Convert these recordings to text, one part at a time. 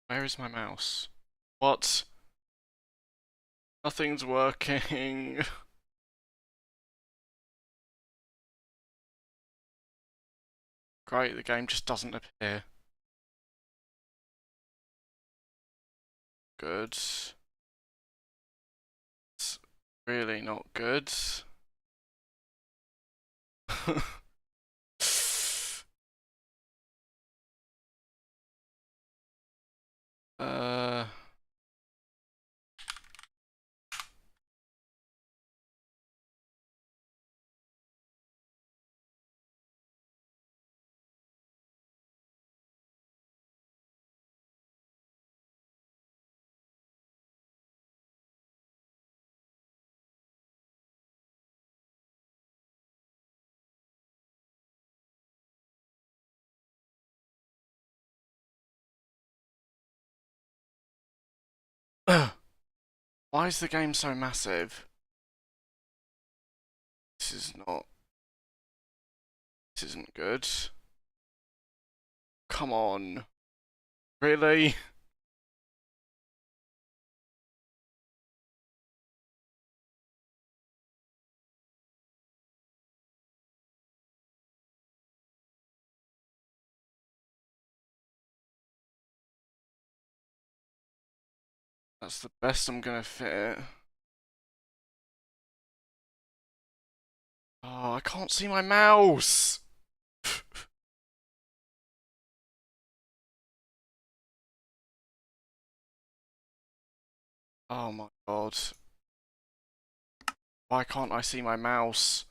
Where is my mouse? What? Nothing's working. Great, the game just doesn't appear. Good. It's really not good. uh... Why is the game so massive? This is not... This isn't good. Come on. Really? That's the best I'm gonna fit. Oh, I can't see my mouse! Oh my god. Why can't I see my mouse?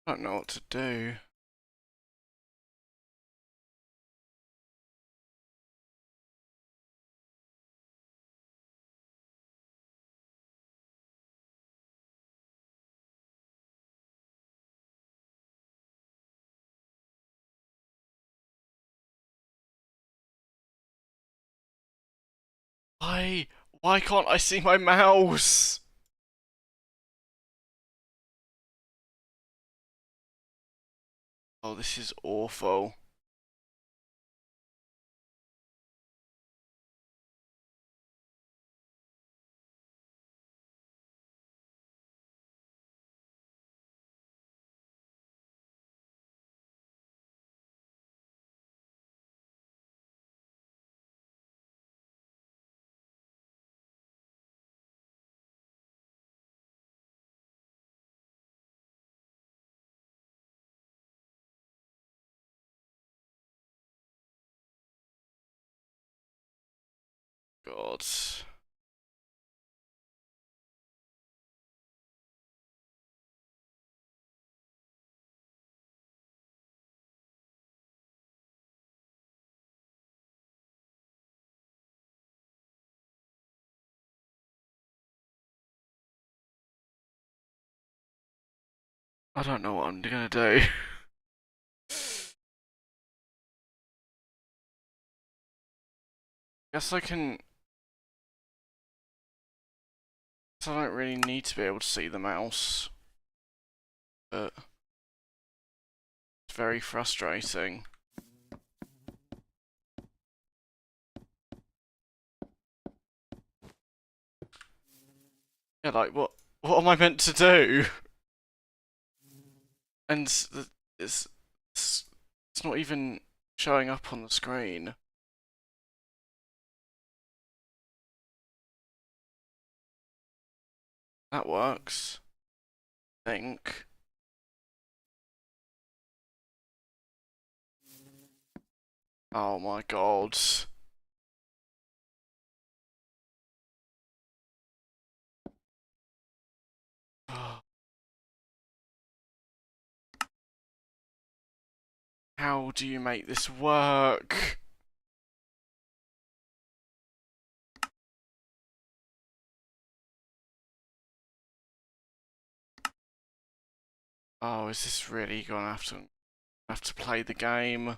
I don't know what to do. Why? Why can't I see my mouse? Oh, this is awful. God. I don't know what I'm gonna do. Guess I can... Guess I don't really need to be able to see the mouse. But... It's very frustrating. Yeah, like, what am I meant to do? And it's, it's, it's not even showing up on the screen. That works. I think. Oh my god. How do you make this work? Oh, is this really gonna have to play the game?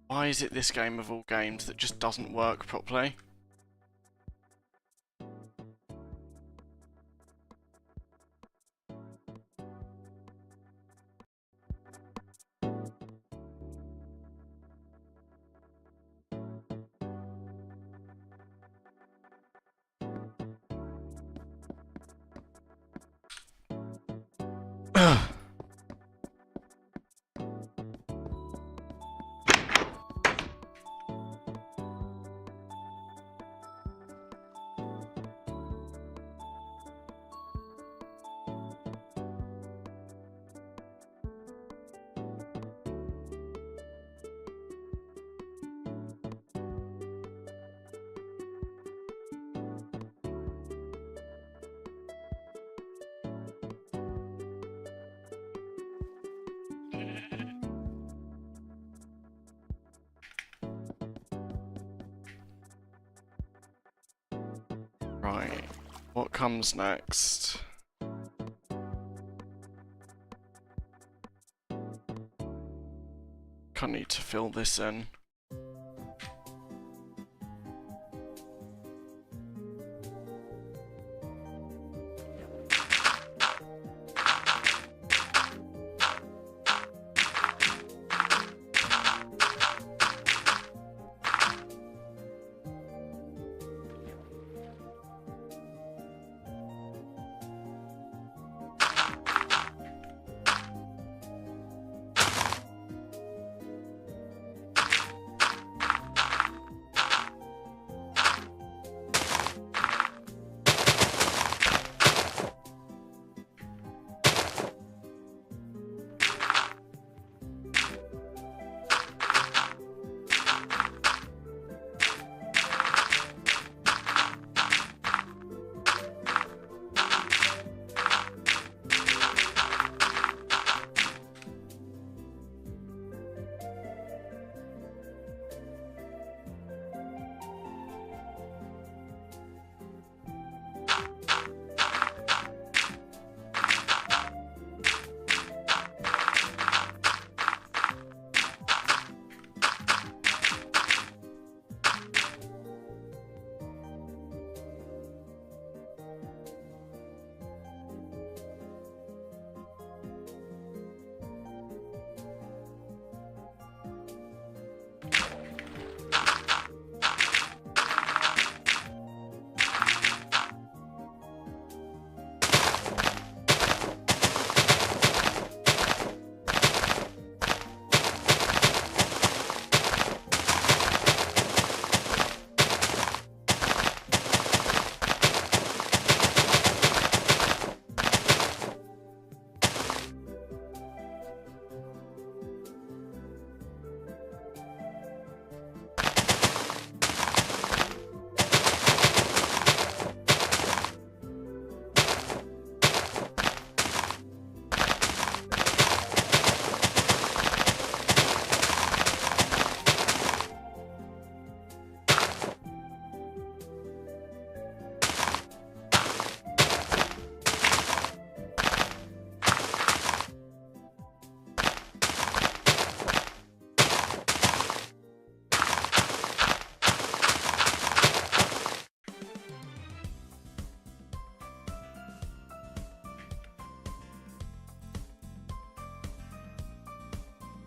Why is it this game of all games that just doesn't work properly? Right, what comes next? I need to fill this in.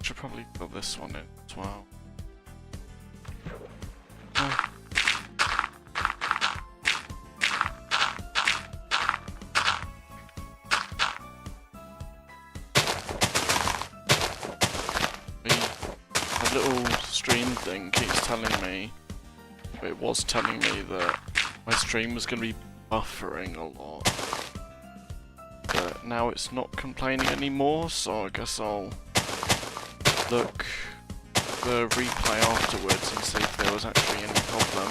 Should probably put this one in as well. little stream thing keeps telling me, it was telling me that my stream was going to be buffering a lot. But now it's not complaining anymore, so I guess I'll look the replay afterwards and see if there was actually any problem.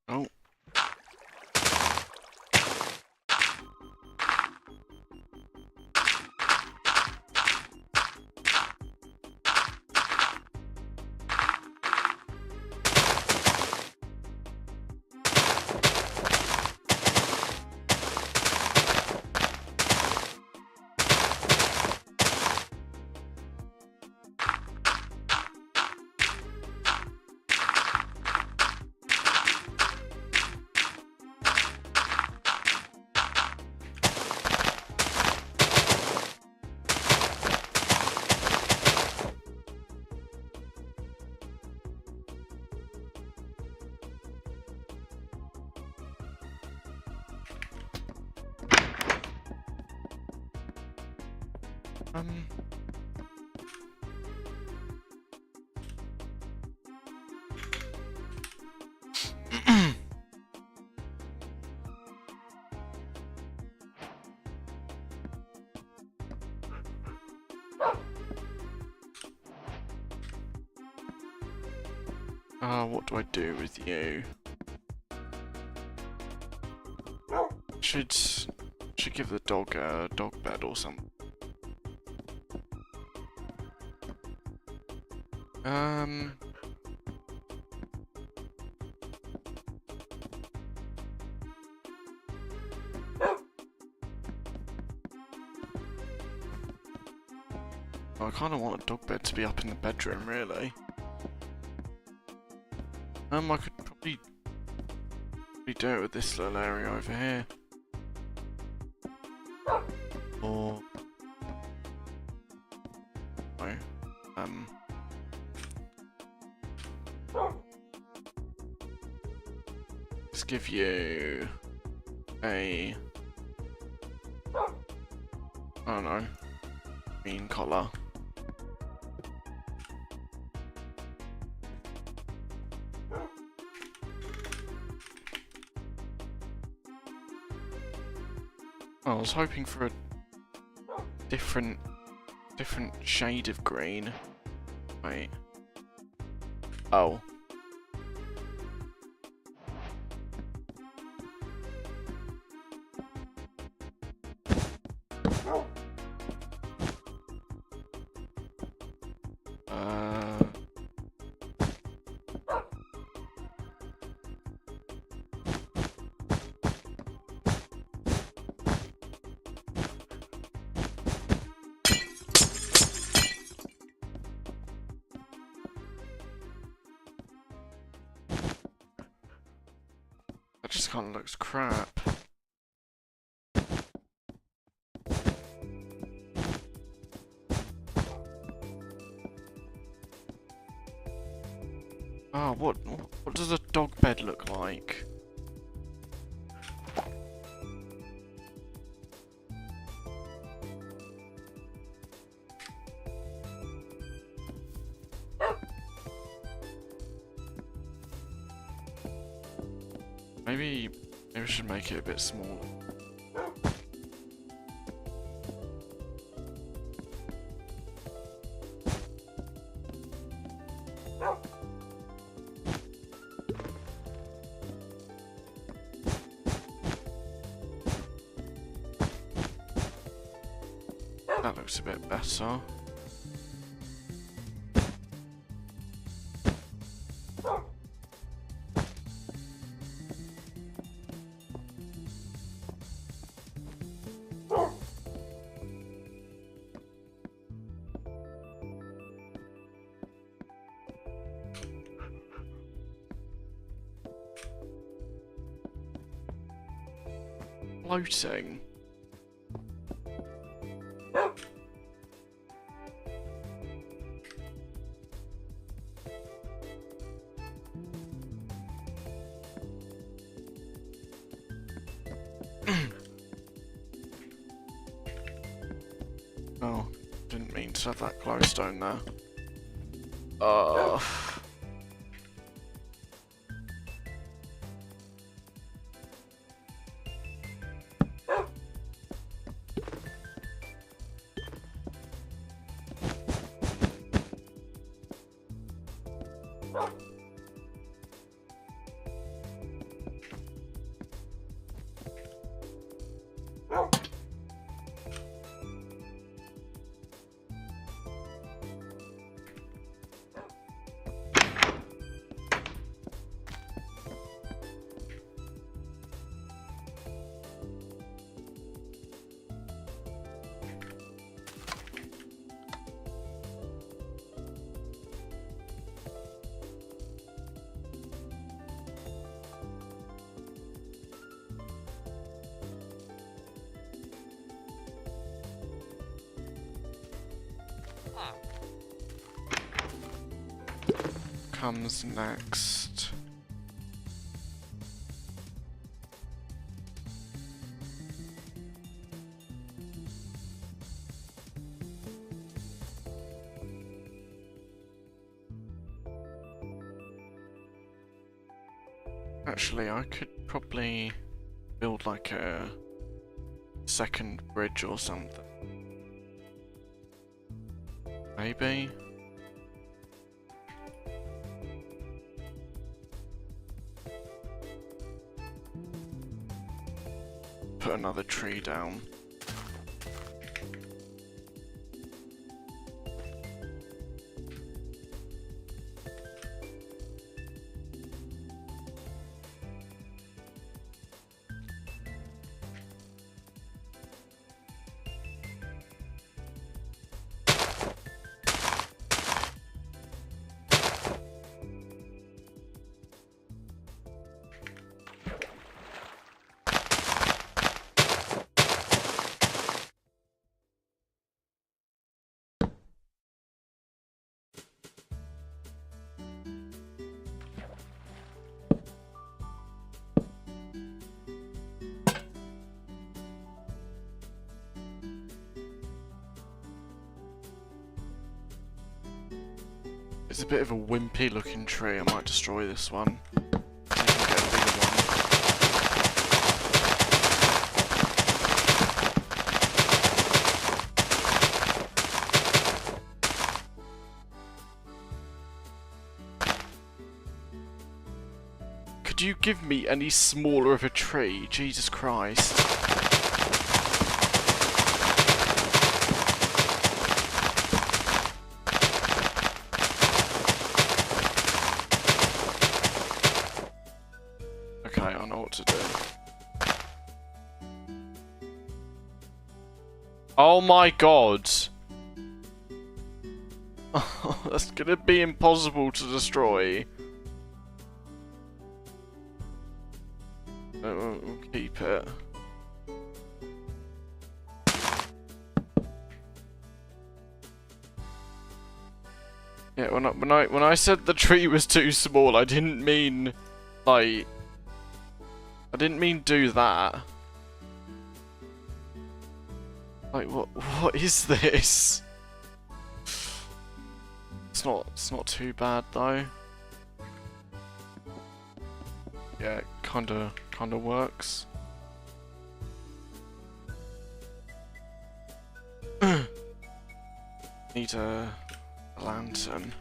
Oh. What do I do with you? Should give the dog a dog bed or something. I kind of want a dog bed to be up in the bedroom, really. I could probably do it with this little area over here. Or... no. Let's give you a... I don't know. Green collar. I was hoping for a different shade of green. Wait. Oh. That just kind of looks crap. Oh, what does a dog bed look like? Maybe I should make it a bit smaller. That looks a bit better. floating? Oh, didn't mean to have that glowstone there. Comes next. Actually, I could probably build like a second bridge or something. Maybe? Put another tree down. It's a bit of a wimpy looking tree. I might destroy this one. So you can get a bigger one. Could you give me any smaller of a tree? Jesus Christ. Okay, I know what to do. Oh my god! That's gonna be impossible to destroy. We'll keep it. Yeah, when I said the tree was too small, I didn't mean like I didn't mean do that. Like what is this? It's not too bad though. Yeah, it kinda works. Need a lantern.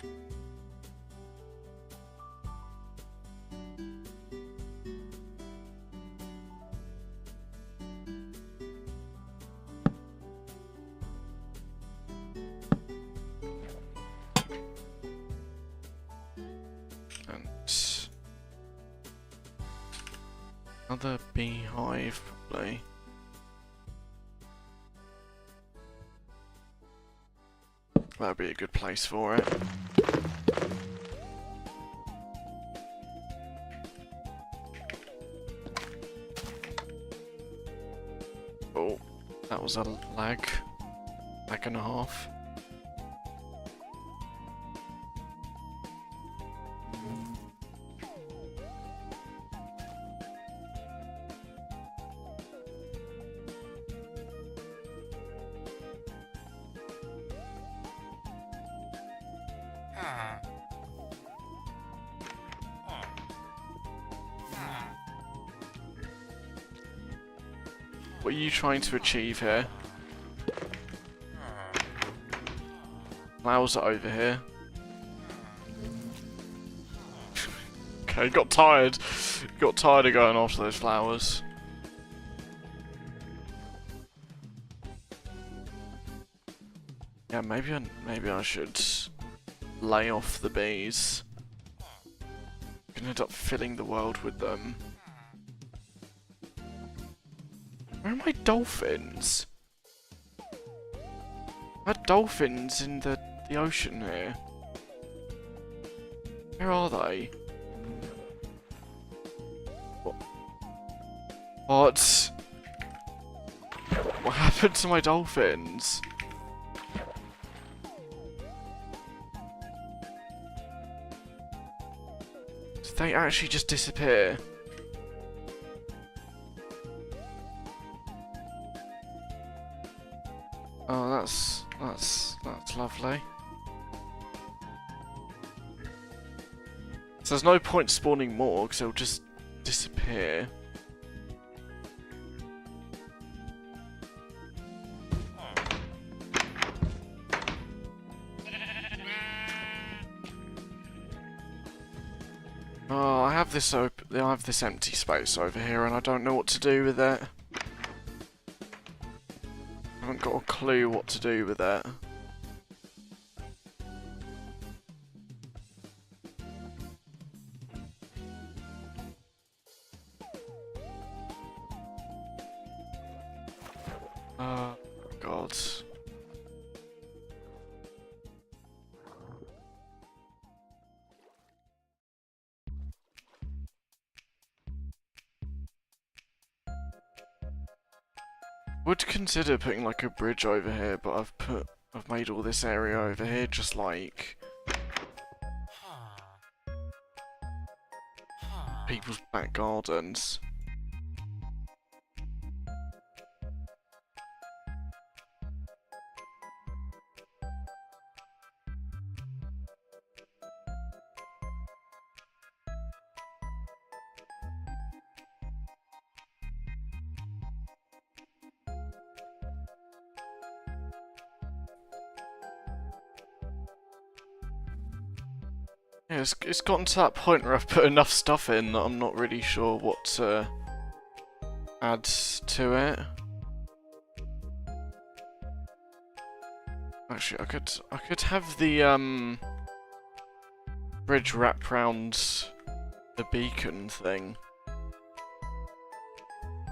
Another beehive, probably. That'd be a good place for it. Oh, that was a lag and a half. What are you trying to achieve here? Flowers are over here. Okay, got tired. Got tired of going after those flowers. Yeah, maybe I should lay off the bees. I'm gonna end up filling the world with them. Where are my dolphins? I had dolphins in the ocean here. Where are they? What? What happened to my dolphins? Did they actually just disappear? Oh, that's lovely. So there's no point spawning more because they'll just disappear. Oh, I have this empty space over here, and I don't know what to do with it. I haven't got a clue what to do with it. God. Would consider putting like a bridge over here, but I've made all this area over here just like people's back gardens. Yeah, it's gotten to that point where I've put enough stuff in that I'm not really sure what to add to it. Actually, I could have the bridge wrap round the beacon thing.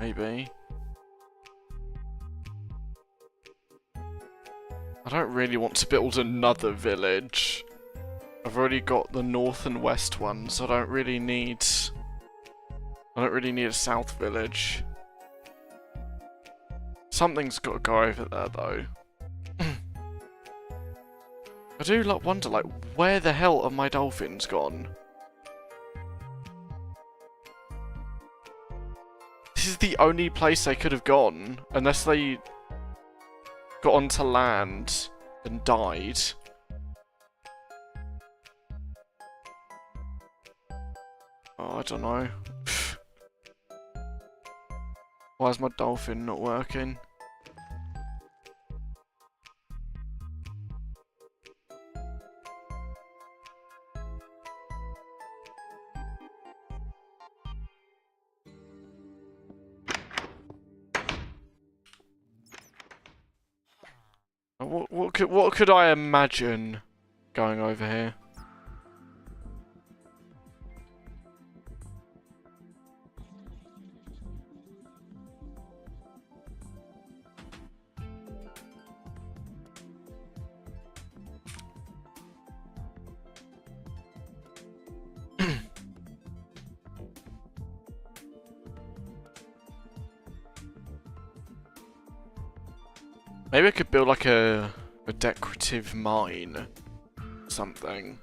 Maybe. I don't really want to build another village. I've already got the north and west ones, so I don't really need a south village. Something's got to go over there though. I do wonder, like, where the hell are my dolphins gone? This is the only place they could have gone, unless they got onto land and died. Oh, I don't know. Why is my dolphin not working? What could I imagine going over here? Maybe I could build like a decorative mine. Something.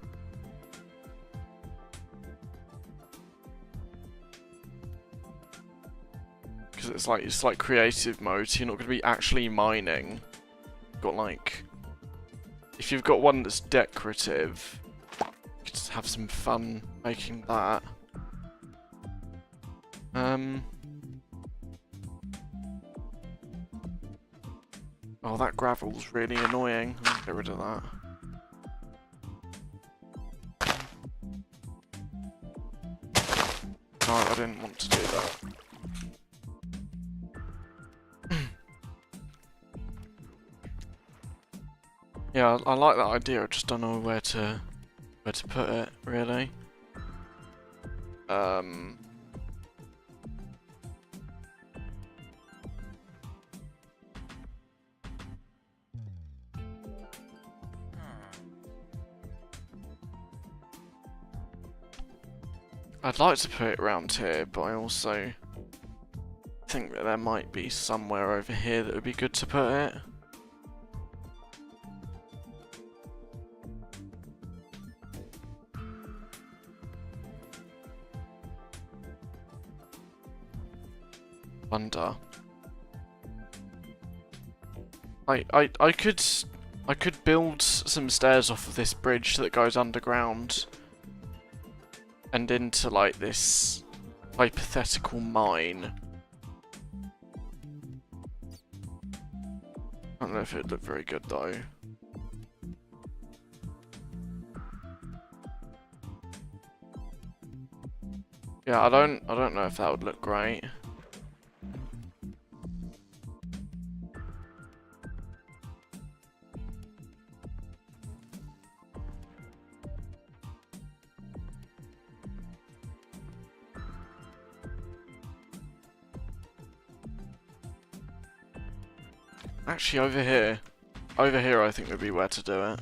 Because it's like creative mode, so you're not going to be actually mining. You've got like... If you've got one that's decorative, you could just have some fun making that. Oh, that gravel's really annoying. I'm gonna get rid of that. Oh, I didn't want to do that. Yeah, I like that idea. I just don't know where to put it, really. I'd like to put it around here, but I also think that there might be somewhere over here that would be good to put it. Wonder. I could build some stairs off of this bridge that goes underground and into like this hypothetical mine. I don't know if it'd look very good though. Yeah, I don't know if that would look great. Actually, over here I think would be where to do it.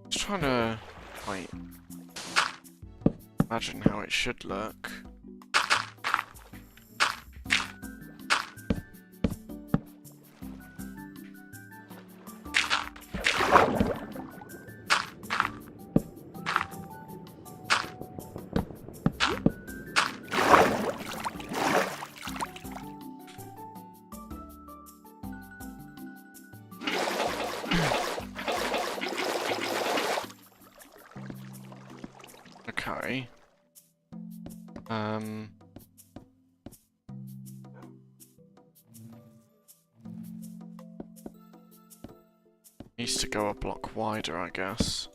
Just trying to like imagine how it should look. Okay. Needs to go a block wider, I guess.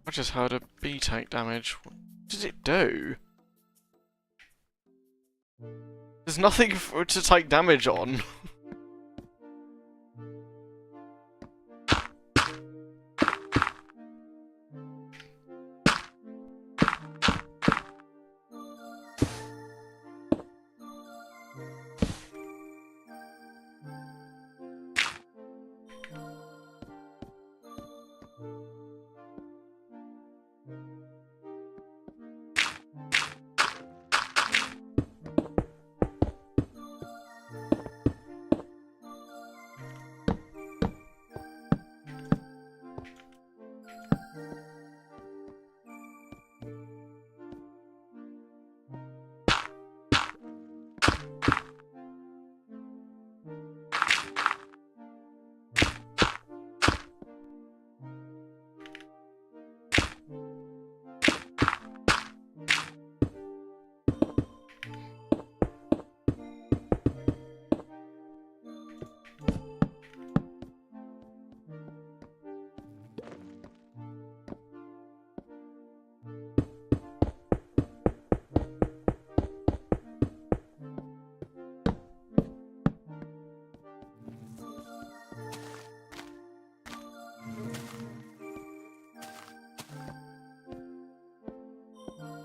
I just heard a bee take damage. What did it do? There's nothing for it to take damage on.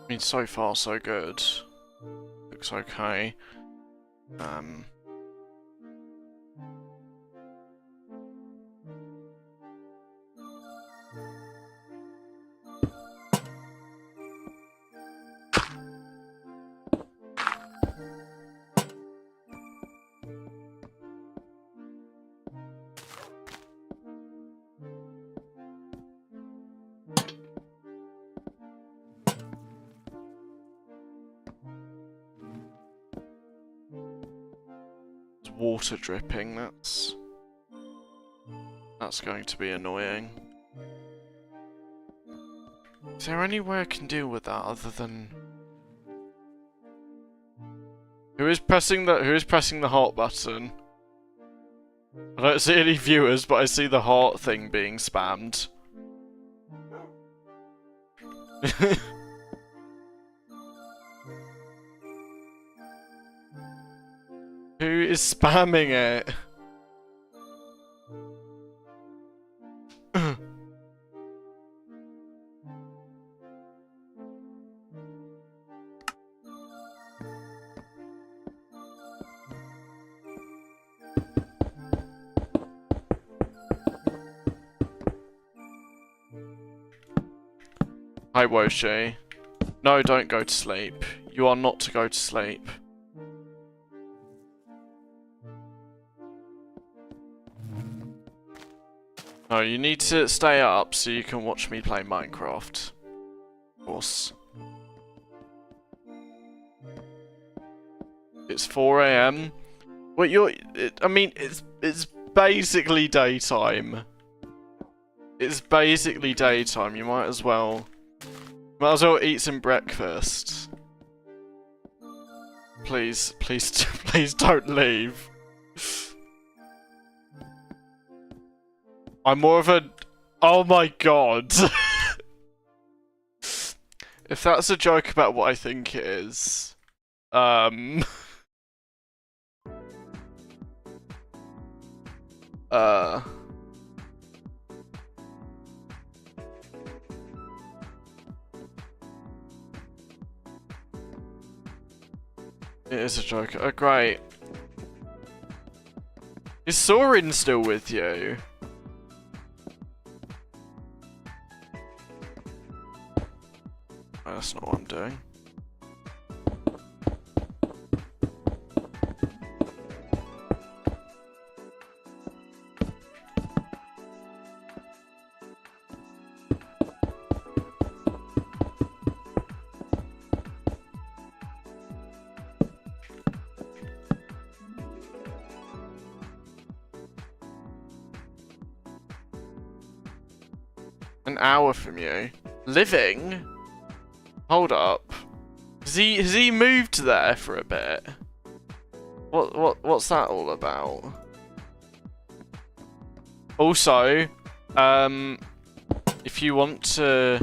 I mean, so far so good. Looks okay. Water dripping, that's going to be annoying. Is there any way I can deal with that other than who is pressing the heart button? I don't see any viewers, but I see the heart thing being spammed. Who is spamming it? Hi, Woshi. No, don't go to sleep. You are not to go to sleep. No, you need to stay up so you can watch me play Minecraft. Of course. It's 4 AM. Well, I mean, it's basically daytime. It's basically daytime. You might as well eat some breakfast. Please, please, please don't leave. I'm more of a... Oh my god. If that's a joke about what I think it is... It is a joke. Oh, great. Is Soren still with you? That's not what I'm doing. An hour from you? Living? Hold up. Has he moved there for a bit? What's that all about? Also, if you want to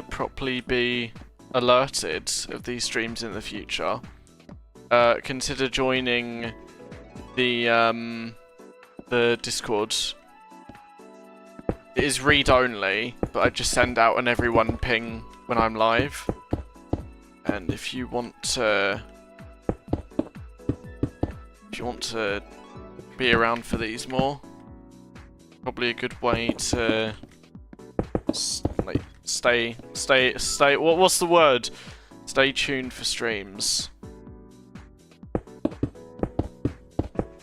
properly be alerted of these streams in the future, consider joining the Discord. It is read only, but I just send out an everyone ping when I'm live. And if you want to be around for these more, probably a good way to like stay. What's the word? Stay tuned for streams.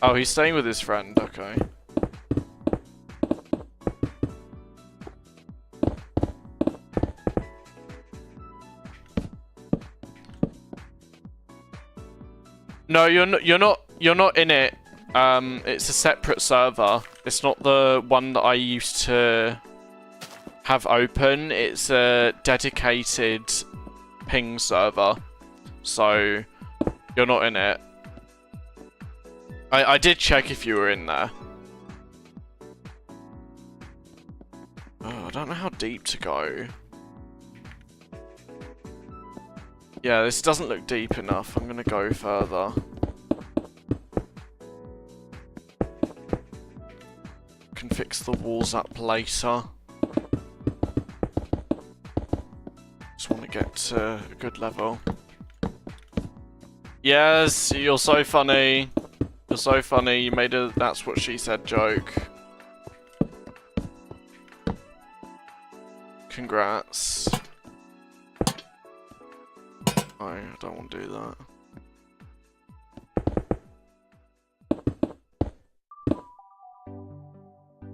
Oh, he's staying with his friend. Okay. No, you're not in it. It's a separate server. It's not the one that I used to have open. It's a dedicated ping server. So, you're not in it. I did check if you were in there. Oh, I don't know how deep to go. Yeah, this doesn't look deep enough. I'm gonna go further. Can fix the walls up later. Just want to get to a good level. Yes, you're so funny. You're so funny. You made a "that's what she said" joke. Congrats. Oh, I don't want to do that.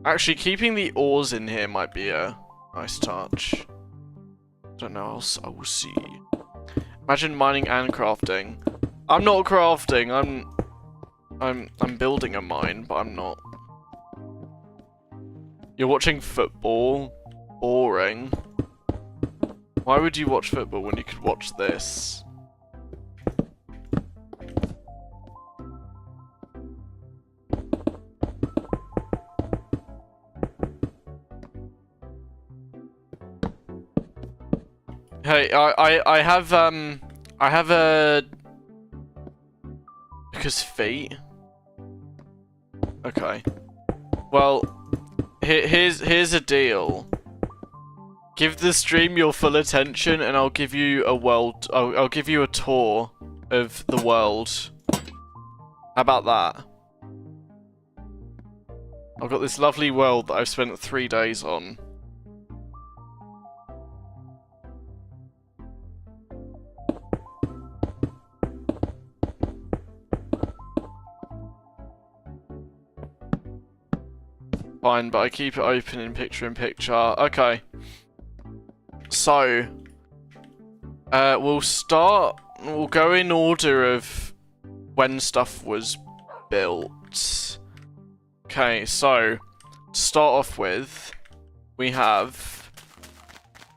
Actually, keeping the ores in here might be a nice touch. Don't know, I will see. Imagine mining and crafting. I'm not crafting, I'm building a mine, but I'm not. You're watching football? Boring. Why would you watch football when you could watch this? Hey, I have a... Because feet? Okay. Well, here's a deal. Give the stream your full attention and I'll give you a world... I'll give you a tour of the world. How about that? I've got this lovely world that I've spent 3 days on. Fine, but I keep it open in picture. Okay. So, we'll go in order of when stuff was built. Okay, so, to start off with, we have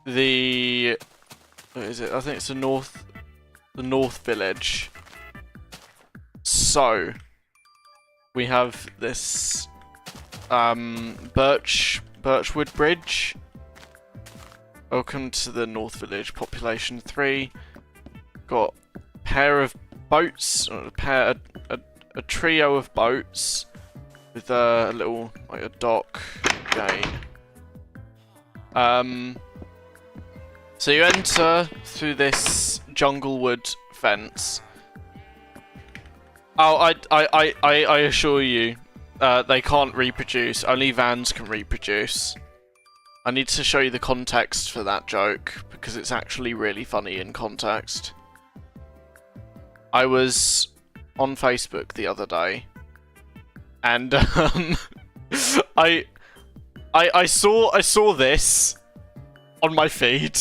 the, what is it? I think it's the North Village. So, we have this, Birchwood Bridge. Welcome to the North Village, population 3. Got a pair of boats, a trio of boats with a little, like a dock gate. So you enter through this junglewood fence. Oh, I assure you, they can't reproduce. Only vans can reproduce. I need to show you the context for that joke, because it's actually really funny in context. I was on Facebook the other day, and I saw this on my feed,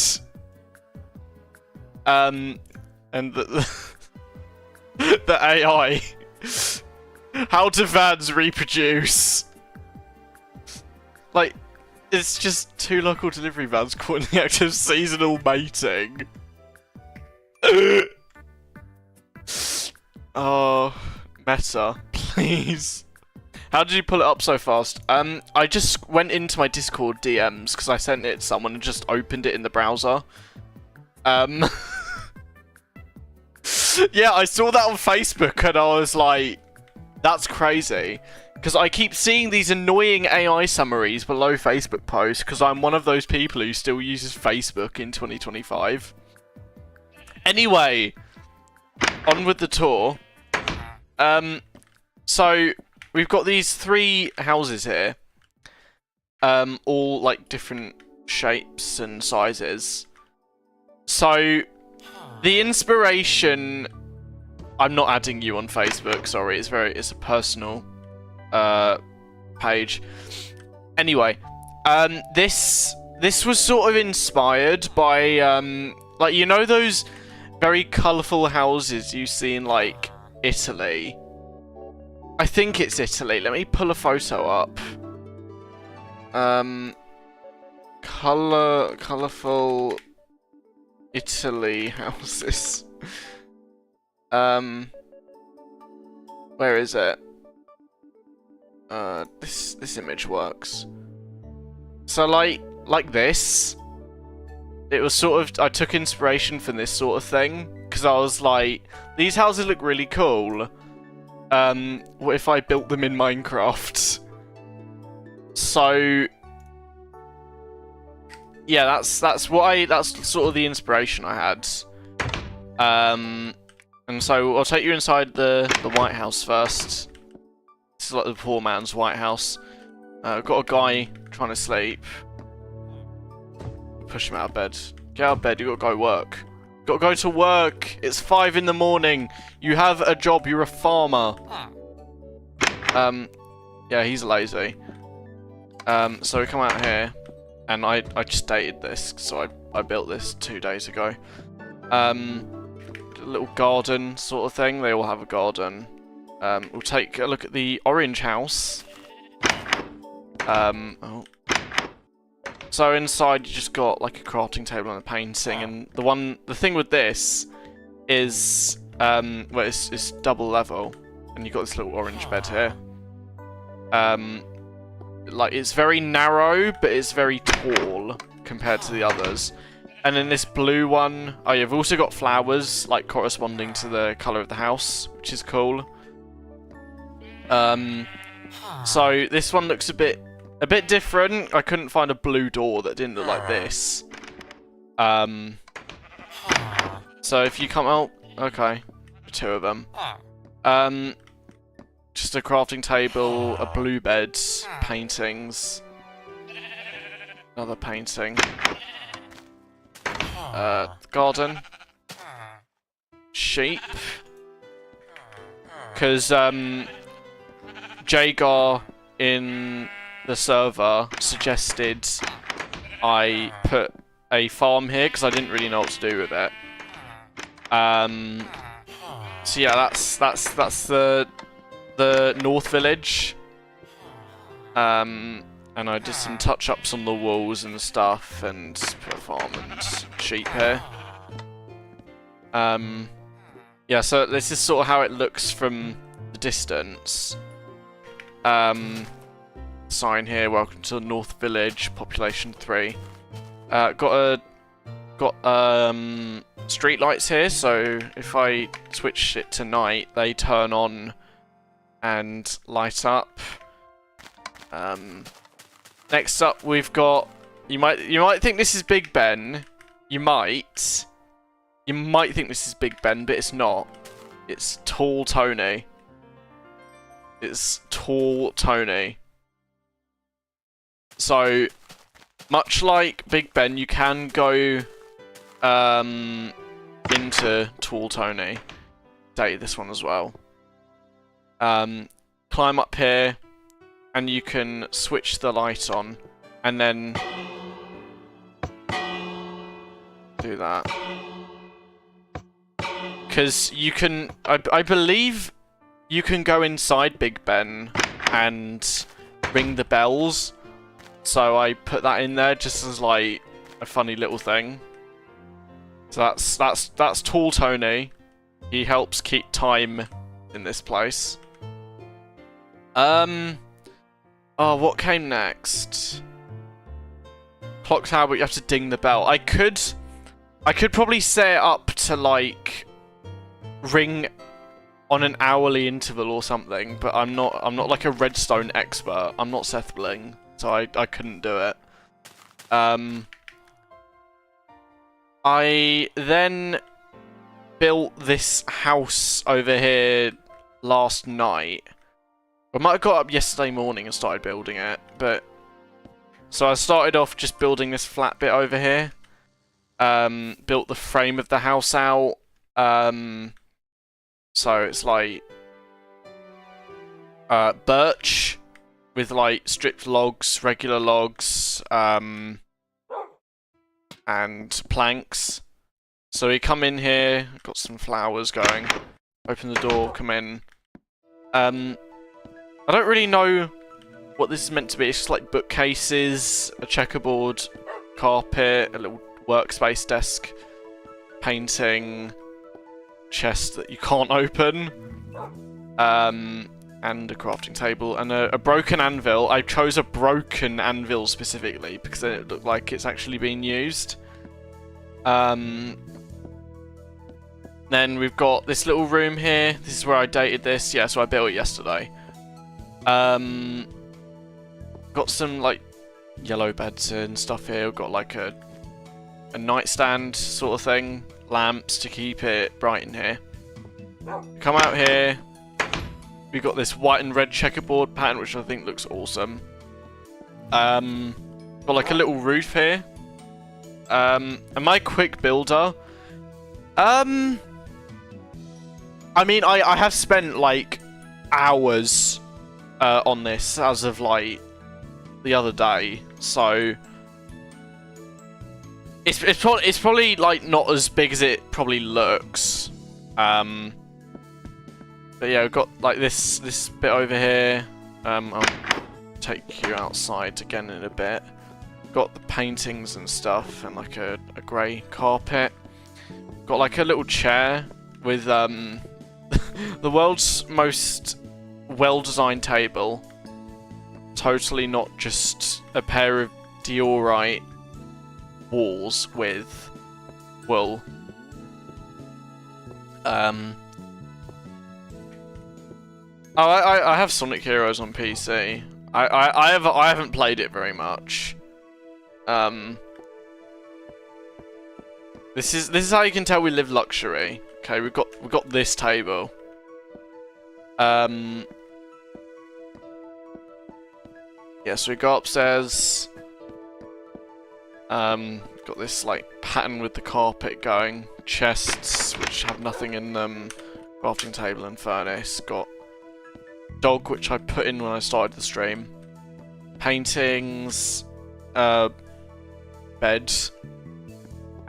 and the AI, how do vans reproduce? Like, it's just 2 local delivery vans caught in the act of seasonal mating. Oh, meta, please. How did you pull it up so fast? I just went into my Discord DMs because I sent it to someone and just opened it in the browser. Yeah, I saw that on Facebook and I was like, that's crazy. Because I keep seeing these annoying AI summaries below Facebook posts because I'm one of those people who still uses Facebook in 2025. Anyway, on with the tour. So we've got these 3 houses here. All like different shapes and sizes. So the inspiration, I'm not adding you on Facebook, sorry, it's a personal page. Anyway, this was sort of inspired by like, you know those very colourful houses you see in like Italy? I think it's Italy. Let me pull a photo up. Colourful Italy houses. Where is it? This image works. So like this. It was sort of, I took inspiration from this sort of thing because I was like, these houses look really cool. What if I built them in Minecraft? So yeah, that's sort of the inspiration I had. And so I'll take you inside the White House first. This is like the poor man's White House. I've got a guy trying to sleep. Push him out of bed. Get out of bed, you gotta go work. Gotta go to work! It's 5 in the morning! You have a job, you're a farmer! Yeah, he's lazy. So we come out here, and I just dated this, so I built this 2 days ago. A little garden sort of thing, they all have a garden. We'll take a look at the orange house. Oh. So inside you just got like a crafting table and a painting, and the thing with this is well, it's double level, and you've got this little orange bed here. Like it's very narrow, but it's very tall compared to the others. And then this blue one, oh, you've also got flowers like corresponding to the colour of the house, which is cool. So this one looks a bit different. I couldn't find a blue door that didn't look like this. So if you come out, okay, 2 of them. Just a crafting table, a blue bed, paintings, another painting, garden, sheep, because Jagar in the server suggested I put a farm here because I didn't really know what to do with it. So yeah, that's the North Village. And I did some touch-ups on the walls and stuff, and put a farm and sheep here. Yeah, so this is sort of how it looks from the distance. Sign here, welcome to the North Village, population 3. Got street lights here, so if I switch it to night, they turn on and light up. Next up, we've got, you might think this is Big Ben. You might think this is Big Ben, but it's not. It's Tall Tony. It's Tall Tony. So, much like Big Ben, you can go into Tall Tony. Date this one as well. Climb up here, and you can switch the light on, and then do that. Because you can, I believe you can go inside Big Ben and ring the bells. So I put that in there just as like a funny little thing. So that's Tall Tony. He helps keep time in this place. Oh, what came next? Clock tower, but you have to ding the bell. I could probably set it up to like ring on an hourly interval or something, but I'm not like a redstone expert. I'm not Seth Bling, so I couldn't do it. I then built this house over here last night. I might have got up yesterday morning and started building it, but so I started off just building this flat bit over here. Built the frame of the house out. So it's like birch with like stripped logs, regular logs, and planks. So we come in here, got some flowers going, open the door, come in. I don't really know what this is meant to be. It's just like bookcases, a checkerboard, carpet, a little workspace desk, painting, chest that you can't open, and a crafting table, and a broken anvil. I chose a broken anvil specifically because then it looked like it's actually being used. Then we've got this little room here. This is where I dated this. Yeah, so I built it yesterday. Got some like yellow beds and stuff here. We've got like a nightstand sort of thing. Lamps to keep it bright in here. Come out here. We've got this white and red checkerboard pattern, which I think looks awesome. Got like a little roof here. Am I a quick builder? I mean, I have spent like hours on this as of like the other day, so it's probably like not as big as it probably looks. But yeah, we've got like this bit over here. I'll take you outside again in a bit. Got the paintings and stuff and like a grey carpet. Got like a little chair with the world's most well-designed table. Totally not just a pair of diorite walls with wool. Oh, I have Sonic Heroes on PC. I haven't played it very much. This is how you can tell we live luxury. Okay, we've got this table. Yeah, so we go upstairs. Got this like pattern with the carpet going. Chests which have nothing in them. Crafting table and furnace. Got dog which I put in when I started the stream. Paintings. Bed.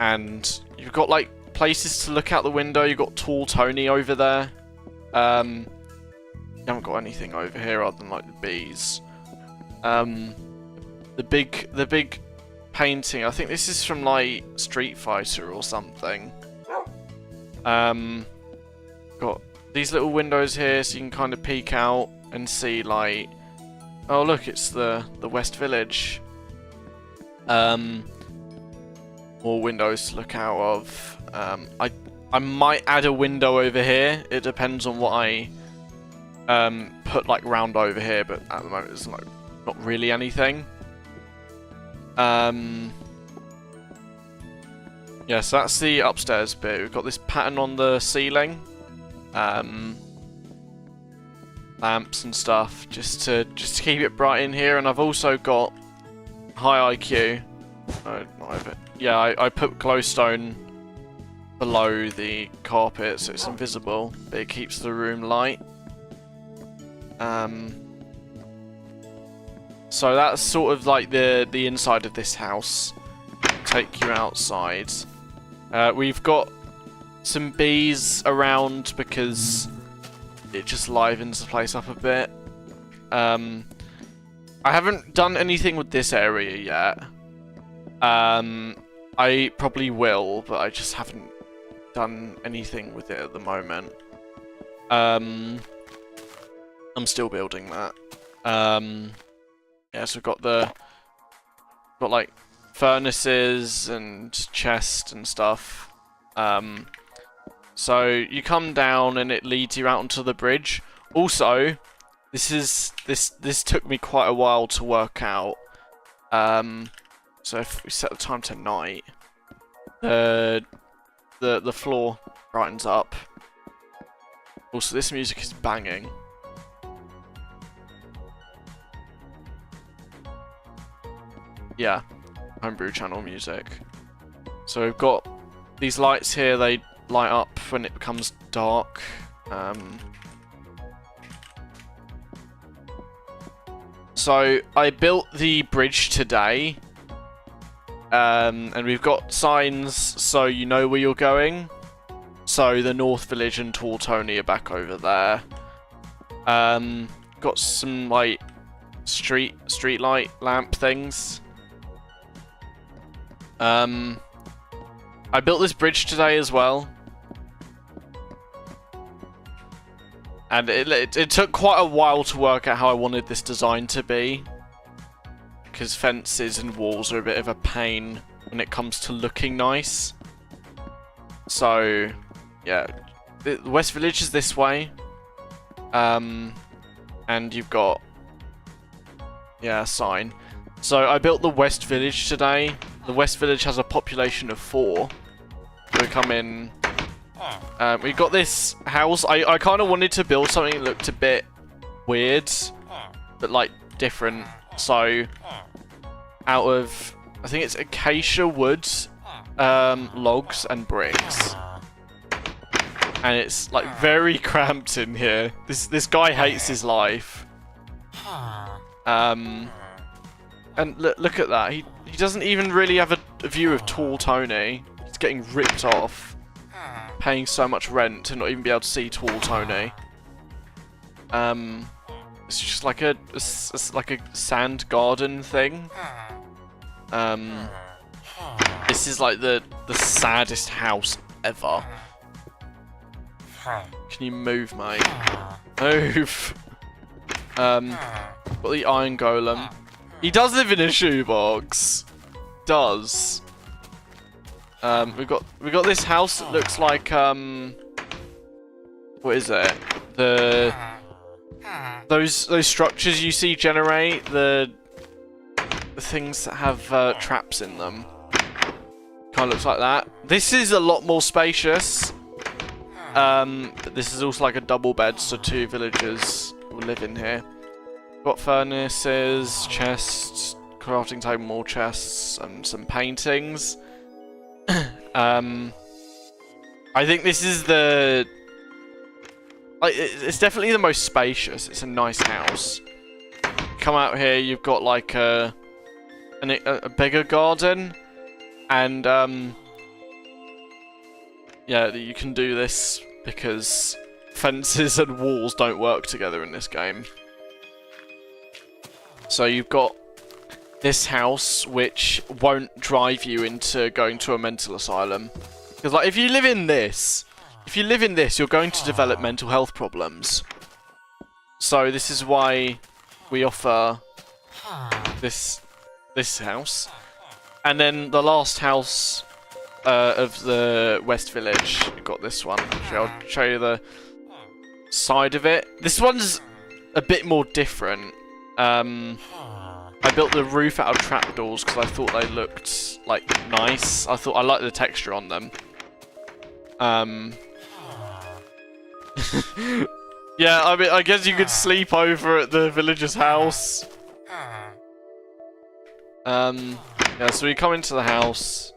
And you've got like places to look out the window. You've got Tall Tony over there. You haven't got anything over here other than like the bees. The big painting. I think this is from like Street Fighter or something. Got these little windows here, so you can kind of peek out and see like, oh look, it's the West Village. More windows to look out of. I might add a window over here. It depends on what I put like round over here, but at the moment there's like not really anything. Yeah, so that's the upstairs bit. We've got this pattern on the ceiling. Lamps and stuff, just to keep it bright in here. And I've also got high IQ. No, not over. Yeah, I put glowstone below the carpet so it's invisible, but it keeps the room light. So that's sort of like the inside of this house. Take you outside. We've got some bees around because it just livens the place up a bit. I haven't done anything with this area yet. I probably will, but I just haven't done anything with it at the moment. I'm still building that. yeah, so we've got like furnaces and chests and stuff. So you come down and it leads you out onto the bridge. Also, this took me quite a while to work out. So if we set the time to night, the floor brightens up. Also, this music is banging. Yeah, homebrew channel music. So we've got these lights here, they light up when it becomes dark. So I built the bridge today. And we've got signs so you know where you're going. So the North Village and Tall Tony are back over there. Got some like street light lamp things. I built this bridge today as well. And it took quite a while to work out how I wanted this design to be. Because fences and walls are a bit of a pain when it comes to looking nice. So, yeah. The West Village is this way. And you've got... yeah, a sign. So I built the West Village today. The West Village has a population of 4. So we come in... we've got this house. I kind of wanted to build something that looked a bit weird. But, like, different. So, out of... I think it's acacia wood, logs, and bricks. And it's, like, very cramped in here. This guy hates his life. And look at that. He doesn't even really have a view of Tall Tony. He's getting ripped off. Paying so much rent to not even be able to see Tall Tony. It's just like a sand garden thing. This is like the saddest house ever. Can you move, mate? Move. Got the iron golem. He does live in a shoebox. Does. We got this house that looks like what is it? Those structures you see generate the things that have traps in them. Kind of looks like that. This is a lot more spacious. But this is also like a double bed, so 2 villagers will live in here. Got furnaces, chests, crafting table, more chests, and some paintings. I think this is the... like, it's definitely the most spacious. It's a nice house. Come out here, you've got like a bigger garden, and yeah, you can do this because fences and walls don't work together in this game. So you've got this house, which won't drive you into going to a mental asylum. Because, like, if you live in this, you're going to develop mental health problems. So this is why we offer this house. And then the last house of the West Village, you've got this one. Actually, I'll show you the side of it. This one's a bit more different. I built the roof out of trapdoors because I thought they looked, like, nice. I liked the texture on them. Yeah, I mean, I guess you could sleep over at the villager's house. Yeah, so we come into the house.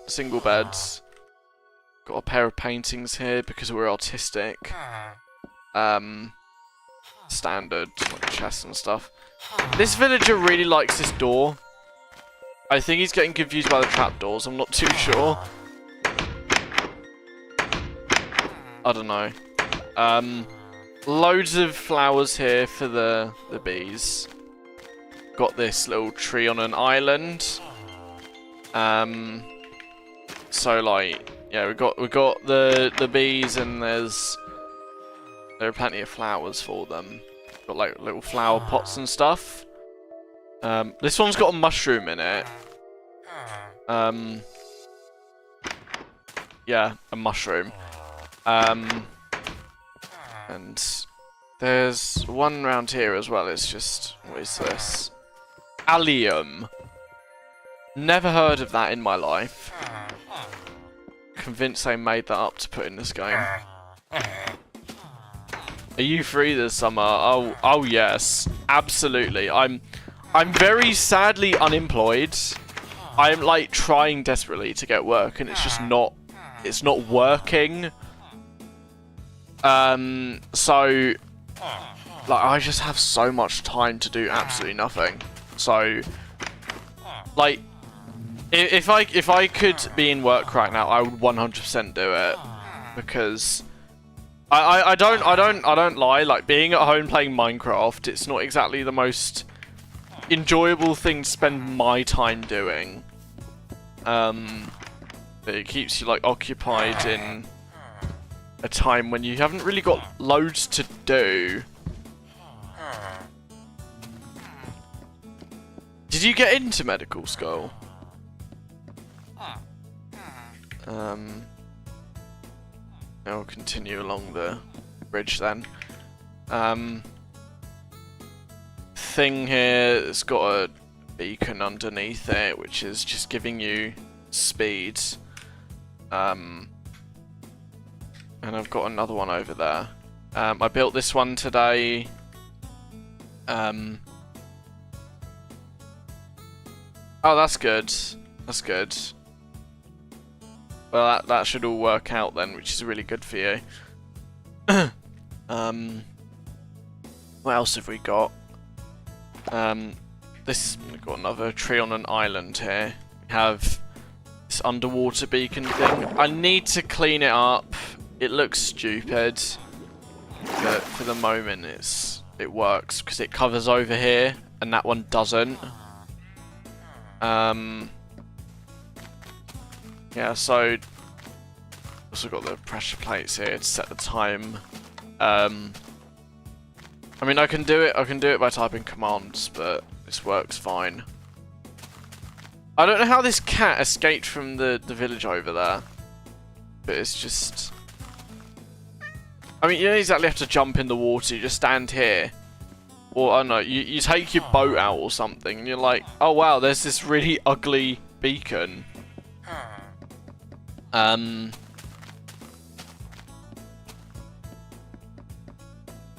Single beds. Got a pair of paintings here because we're artistic. Standard, like chests and stuff. This villager really likes this door. I think he's getting confused by the trapdoors. I'm not too sure. I don't know. Loads of flowers here for the bees. Got this little tree on an island. So like, yeah, we got the bees, and there are plenty of flowers for them. Got like little flower pots and stuff. This one's got a mushroom in it. Yeah, a mushroom. And there's one round here as well. It's just, what is this? Allium. Never heard of that in my life. Convinced they made that up to put in this game. Are you free this summer? Oh yes, absolutely. I'm very sadly unemployed. I'm like trying desperately to get work, and it's just not. It's not working. So like I just have so much time to do absolutely nothing. So like if I could be in work right now, I would 100% do it, because I don't lie, like being at home playing Minecraft, it's not exactly the most enjoyable thing to spend my time doing. It keeps you like occupied in a time when you haven't really got loads to do. Did you get into medical school? I'll continue along the bridge then. Thing here, it's got a beacon underneath it, which is just giving you speed. And I've got another one over there. I built this one today. Oh, that's good. That's good. Well, that should all work out then, which is really good for you. What else have we got? We've got another tree on an island here. We have this underwater beacon thing. I need to clean it up. It looks stupid, but for the moment it works because it covers over here and that one doesn't. Yeah, so also got the pressure plates here to set the time. I mean, I can do it by typing commands, but this works fine. I don't know how this cat escaped from the village over there, but it's just. I mean, you don't exactly have to jump in the water. You just stand here, or I don't know. You take your boat out or something, and you're like, oh wow, there's this really ugly beacon.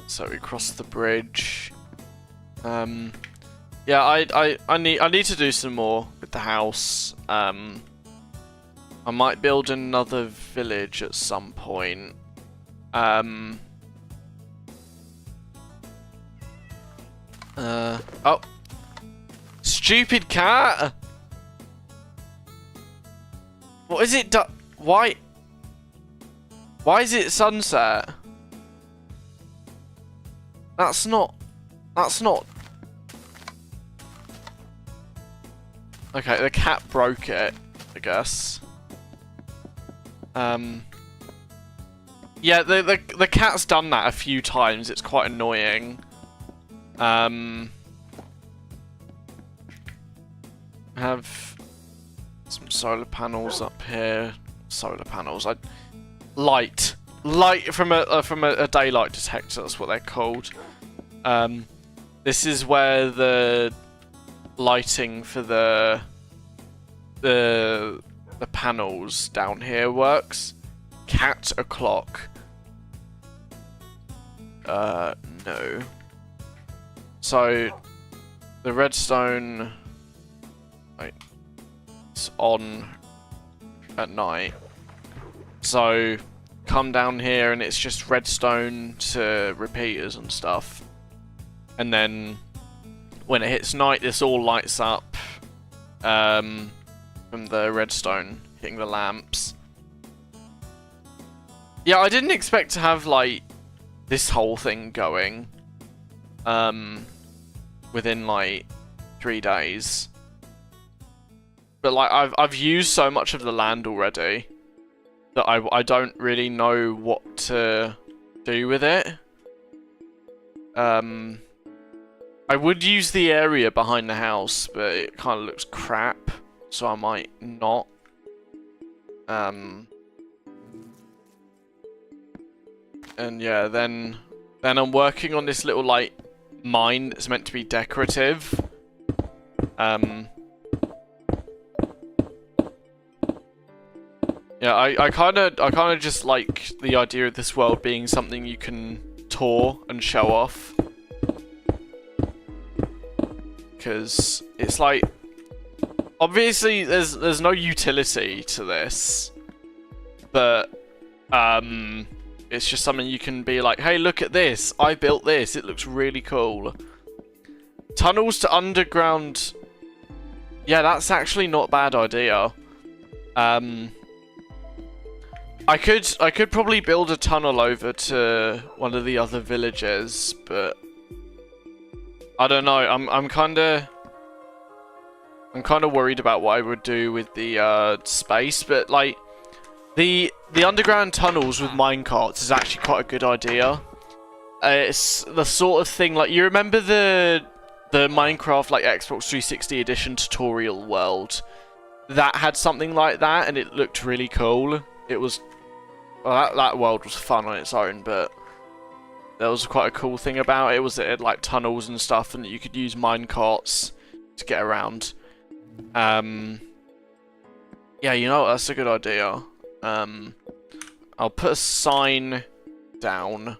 So we cross the bridge. Yeah, I need to do some more with the house. I might build another village at some point. Oh, stupid cat! What is it? Why is it sunset? That's not. Okay, the cat broke it, I guess. Yeah, the cat's done that a few times. It's quite annoying. Have some solar panels up here. Solar panels. Light from a daylight detector. That's what they're called. This is where the lighting for the panels down here works. Cat o'clock. No. So the redstone, wait, it's on at night. So come down here and it's just redstone to repeaters and stuff. And then when it hits night, this all lights up from the redstone hitting the lamps. Yeah, I didn't expect to have like this whole thing going within like 3 days. But like I've used so much of the land already that I don't really know what to do with it. I would use the area behind the house, but it kind of looks crap, so I might not. And yeah, then I'm working on this little, like, mine that's meant to be decorative. Yeah, I kind of just like the idea of this world being something you can tour and show off. Because it's like, obviously there's no utility to this, but it's just something you can be like, hey, look at this, I built this, it looks really cool. Tunnels to underground, yeah, that's actually not a bad idea. I could probably build a tunnel over to one of the other villages, but I don't know. I'm kind of worried about what I would do with the space, but like the underground tunnels with minecarts is actually quite a good idea. It's the sort of thing, like, you remember the Minecraft, like, Xbox 360 edition tutorial world that had something like that, and it looked really cool. It was, well, that world was fun on its own, but there was quite a cool thing about it. Was it had, like, tunnels and stuff, and you could use minecarts to get around. Yeah, you know what, that's a good idea. I'll put a sign down.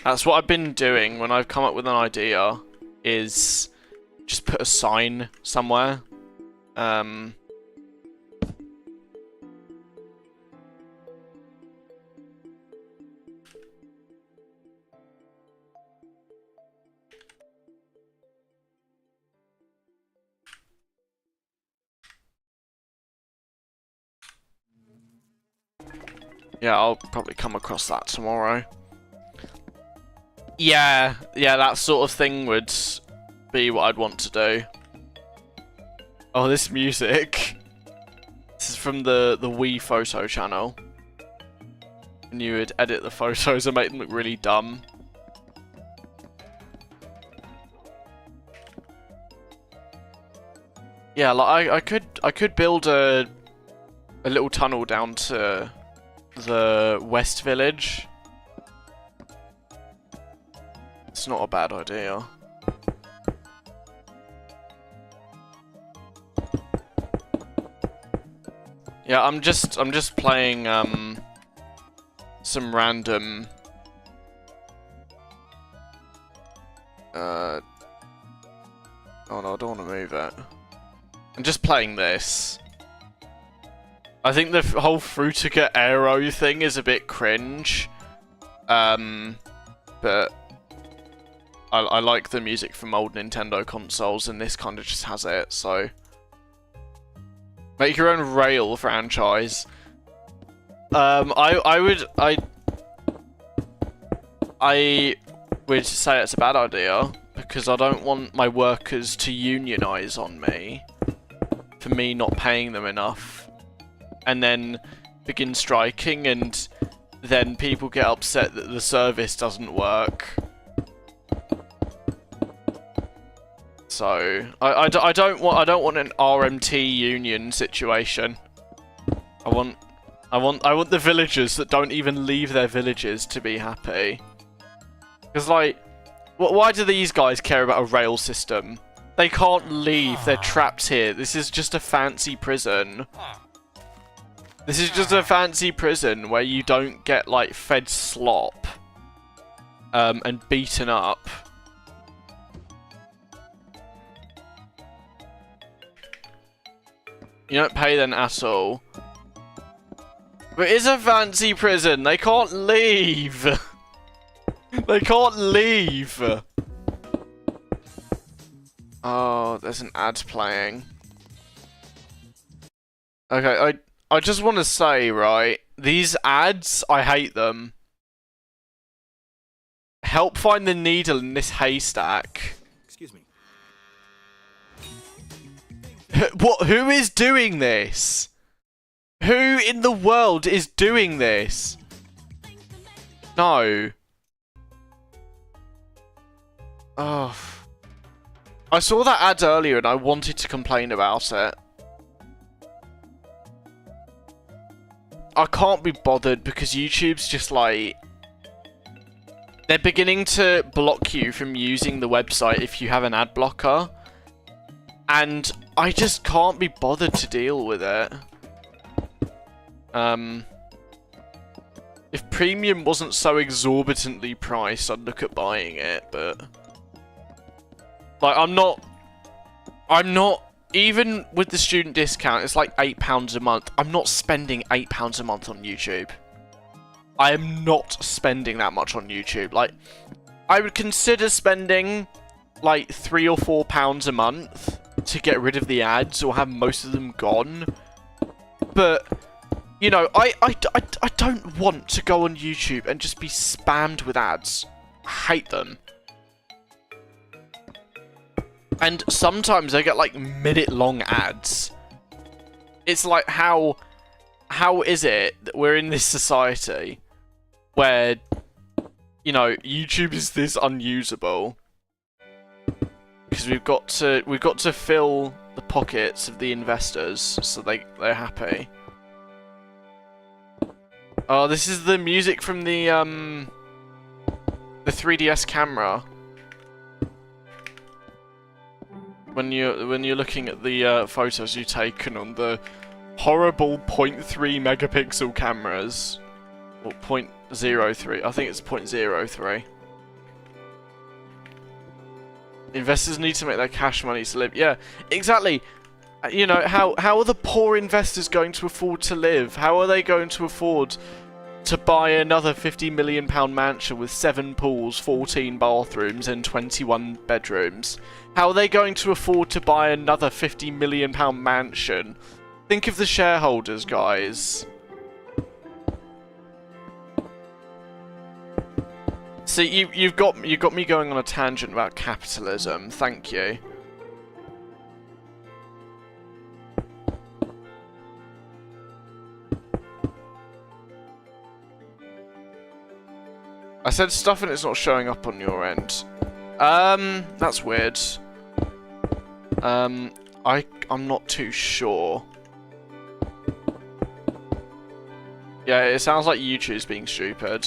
That's what I've been doing when I've come up with an idea, is just put a sign somewhere. Yeah, I'll probably come across that tomorrow. Yeah, that sort of thing would be what I'd want to do. Oh, this music. This is from the Wii photo channel. And you would edit the photos and make them look really dumb. Yeah, like I could build a little tunnel down to the West Village. It's not a bad idea. Yeah, I'm just playing some random oh no, I don't want to move it. I'm just playing this. I think the whole Frutica Aero thing is a bit cringe. But I like the music from old Nintendo consoles, and this kind of just has it, so. Make your own rail franchise. I would say it's a bad idea, because I don't want my workers to unionize on me for me not paying them enough, and then begin striking, and then people get upset that the service doesn't work. So I don't want an RMT union situation. I want the villagers that don't even leave their villages to be happy. Because, like, why do these guys care about a rail system? They can't leave. They're trapped here. This is just a fancy prison. This is just a fancy prison where you don't get, like, fed slop and beaten up. You don't pay them at all. But it's a fancy prison. They can't leave. They can't leave. Oh, there's an ad playing. Okay, I just want to say, right, these ads, I hate them. Help find the needle in this haystack. Excuse me. What? Who is doing this? Who in the world is doing this? No. Oh. I saw that ad earlier and I wanted to complain about it. I can't be bothered because YouTube's just like... They're beginning to block you from using the website if you have an ad blocker. And I just can't be bothered to deal with it. If premium wasn't so exorbitantly priced, I'd look at buying it, but... Like, I'm not... Even with the student discount, it's like £8 a month. I'm not spending £8 a month on YouTube. I am not spending that much on YouTube. Like, I would consider spending, like, £3 or £4 a month to get rid of the ads or have most of them gone. But, you know, I don't want to go on YouTube and just be spammed with ads. I hate them. And sometimes I get, like, minute-long ads. It's like, how is it that we're in this society where, you know, YouTube is this unusable? Because we've got to fill the pockets of the investors so they're happy. Oh, this is the music from the 3DS camera. When you're looking at the photos you've taken on the horrible 0.3 megapixel cameras, or 0.03, I think it's 0.03. Investors need to make their cash money to live. Yeah, exactly. You know, how are the poor investors going to afford to live? How are they going to afford to buy another £50 million mansion with 7 pools, 14 bathrooms, and 21 bedrooms? How are they going to afford to buy another £50 million mansion? Think of the shareholders, guys. See, you've got me going on a tangent about capitalism. Thank you. I said stuff and it's not showing up on your end. That's weird. I'm not too sure. Yeah, it sounds like YouTube's being stupid.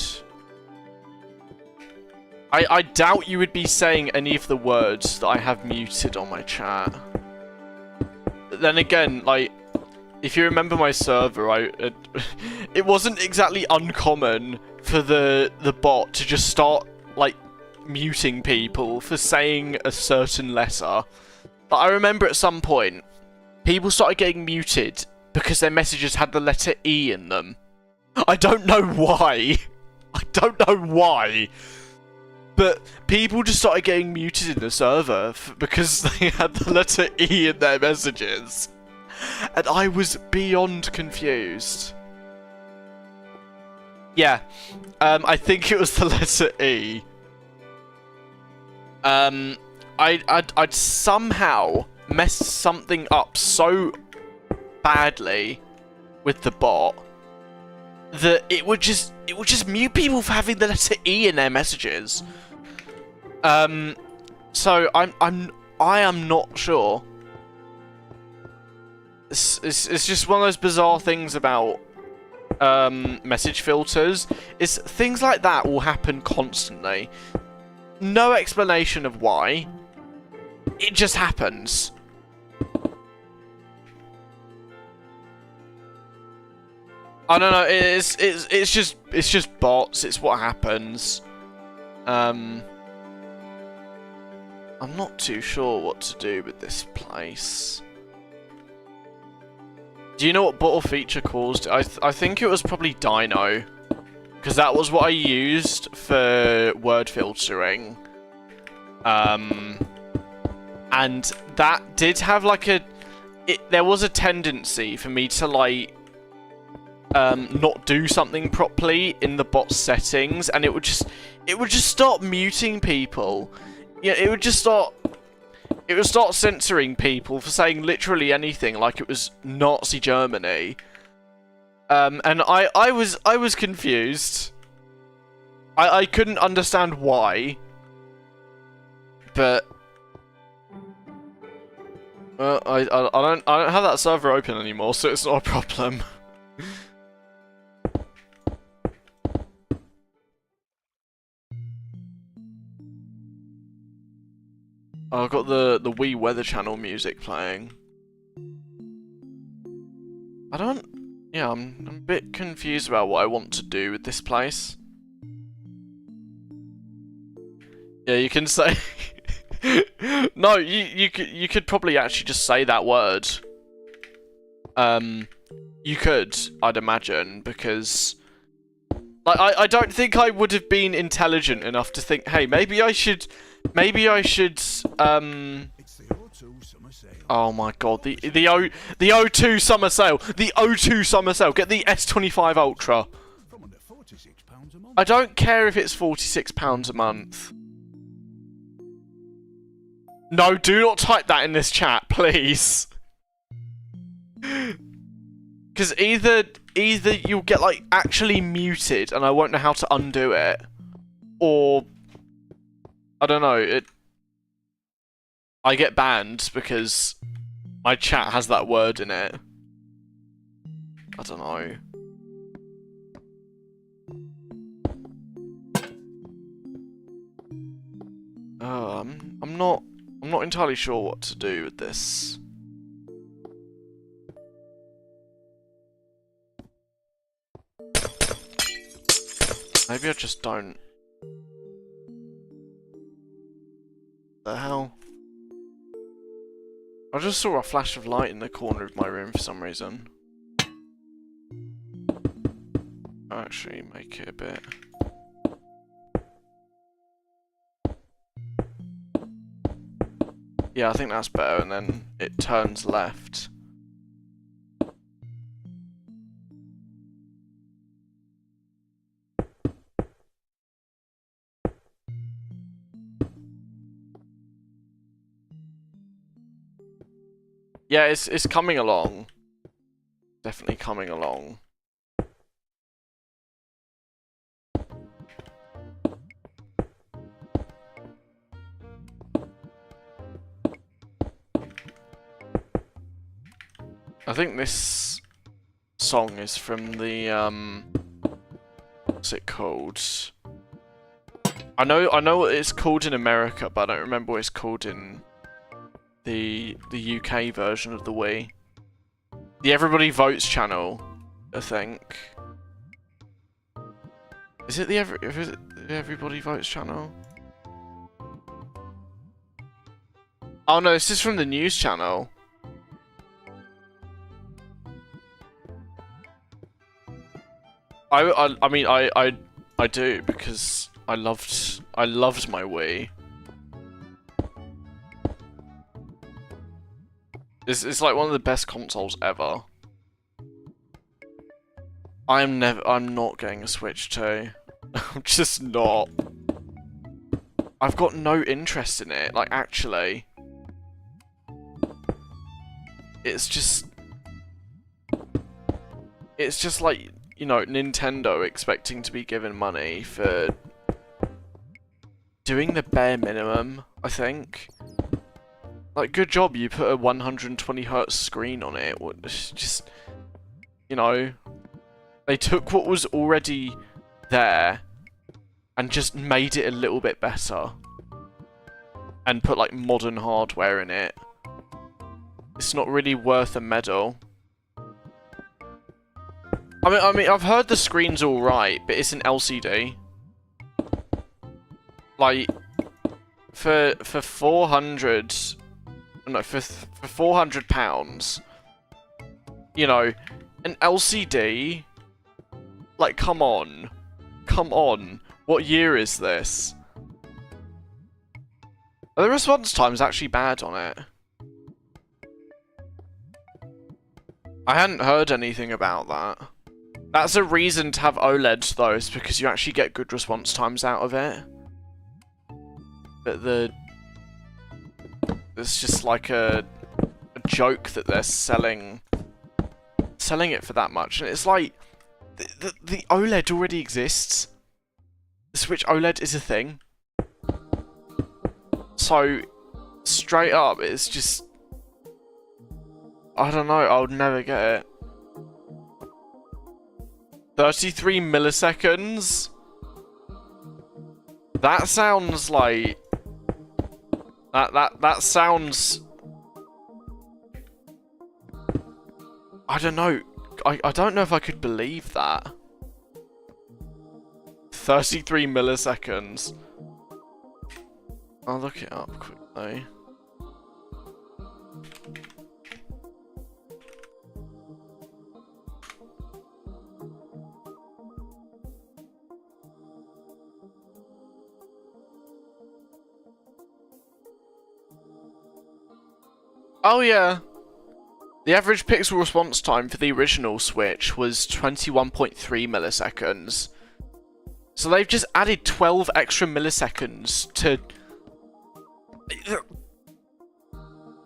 I doubt you would be saying any of the words that I have muted on my chat. But then again, like, if you remember my server, it wasn't exactly uncommon for the bot to just start, like, muting people for saying a certain letter. But I remember at some point, people started getting muted because their messages had the letter E in them. I don't know why. I don't know why. But people just started getting muted in the server because they had the letter E in their messages. And I was beyond confused. Yeah, I think it was the letter E. I'd somehow messed something up so badly with the bot that it would just mute people for having the letter E in their messages. So I am not sure. It's just one of those bizarre things about message filters. Is things like that will happen constantly. No explanation of why. It just happens. I don't know. It's just bots. It's what happens. I'm not too sure what to do with this place. Do you know what bot or feature caused? I think it was probably Dino, because that was what I used for word filtering. And that did have like there was a tendency for me to like not do something properly in the bot settings, and it would just start muting people. Yeah, it would start censoring people for saying literally anything, like it was Nazi Germany. And I was confused. I couldn't understand why. But I don't have that server open anymore, so it's not a problem. Oh, I've got the Wii Weather Channel music playing. Yeah, I'm a bit confused about what I want to do with this place. Yeah, you can say. No, you could probably actually just say that word. You could, I'd imagine, because like I don't think I would have been intelligent enough to think, hey, maybe I should Oh my god, the O2 summer sale, the O2 summer sale. Get the S25 Ultra. I don't care if it's £46 a month. No, do not type that in this chat, please. Because either you'll get like actually muted and I won't know how to undo it, or I don't know, I get banned because my chat has that word in it. I don't know. I'm not entirely sure what to do with this. Maybe I just don't. The hell? I just saw a flash of light in the corner of my room for some reason. I'll actually make it a bit. Yeah, I think that's better, and then it turns left. Yeah, it's coming along. Definitely coming along. I think this song is from the what's it called? I know what it's called in America, but I don't remember what it's called in the UK version of the Wii. The Everybody Votes channel, I think. Is it the Everybody Votes channel? Oh no, this is from the news channel. I mean I do, because I loved my Wii. It's like one of the best consoles ever. I'm not getting a Switch 2. I'm just not. I've got no interest in it, like actually. It's just like, you know, Nintendo expecting to be given money for doing the bare minimum, I think. Like, good job you put a 120Hz screen on it. Just, you know, they took what was already there and just made it a little bit better. And put, like, modern hardware in it. It's not really worth a medal. I mean, I've heard the screen's alright, but it's an LCD. Like, for 400... No, for £400, you know, an LCD, like, come on, what year is this? Are the response times actually bad on it? I hadn't heard anything about that. That's a reason to have OLEDs though, is because you actually get good response times out of it. But it's just like a joke that they're selling it for that much, and it's like the OLED already exists. The Switch OLED is a thing, so straight up, it's just I don't know, I would never get it. 33 milliseconds? That sounds like... That sounds... I don't know. I don't know if I could believe that. 33 milliseconds. I'll look it up quickly. Oh yeah. The average pixel response time for the original Switch was 21.3 milliseconds. So they've just added 12 extra milliseconds to...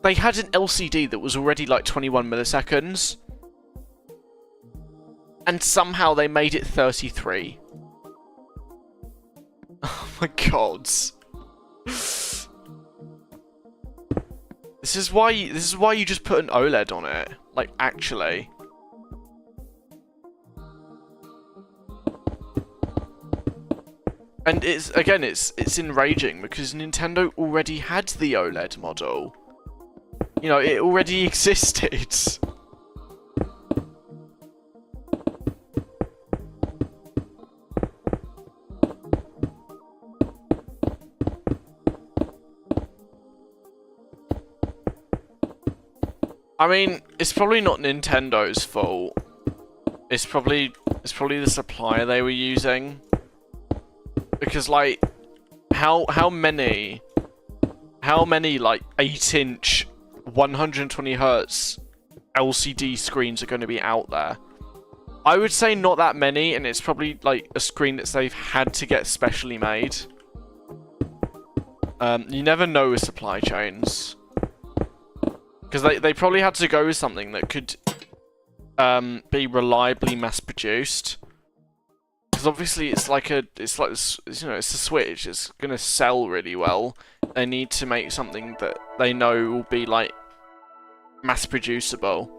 They had an LCD that was already like 21 milliseconds. And somehow they made it 33. Oh my god. This is why you just put an OLED on it. Like, actually. And it's enraging because Nintendo already had the OLED model. You know, it already existed. I mean, it's probably not Nintendo's fault. It's probably the supplier they were using. Because like, how many like 8-inch 120 Hz LCD screens are going to be out there? I would say not that many, and it's probably like a screen that they've had to get specially made. You never know with supply chains. Because they probably had to go with something that could be reliably mass-produced. Because obviously it's like you know, it's a Switch. It's gonna sell really well. They need to make something that they know will be like mass-producible.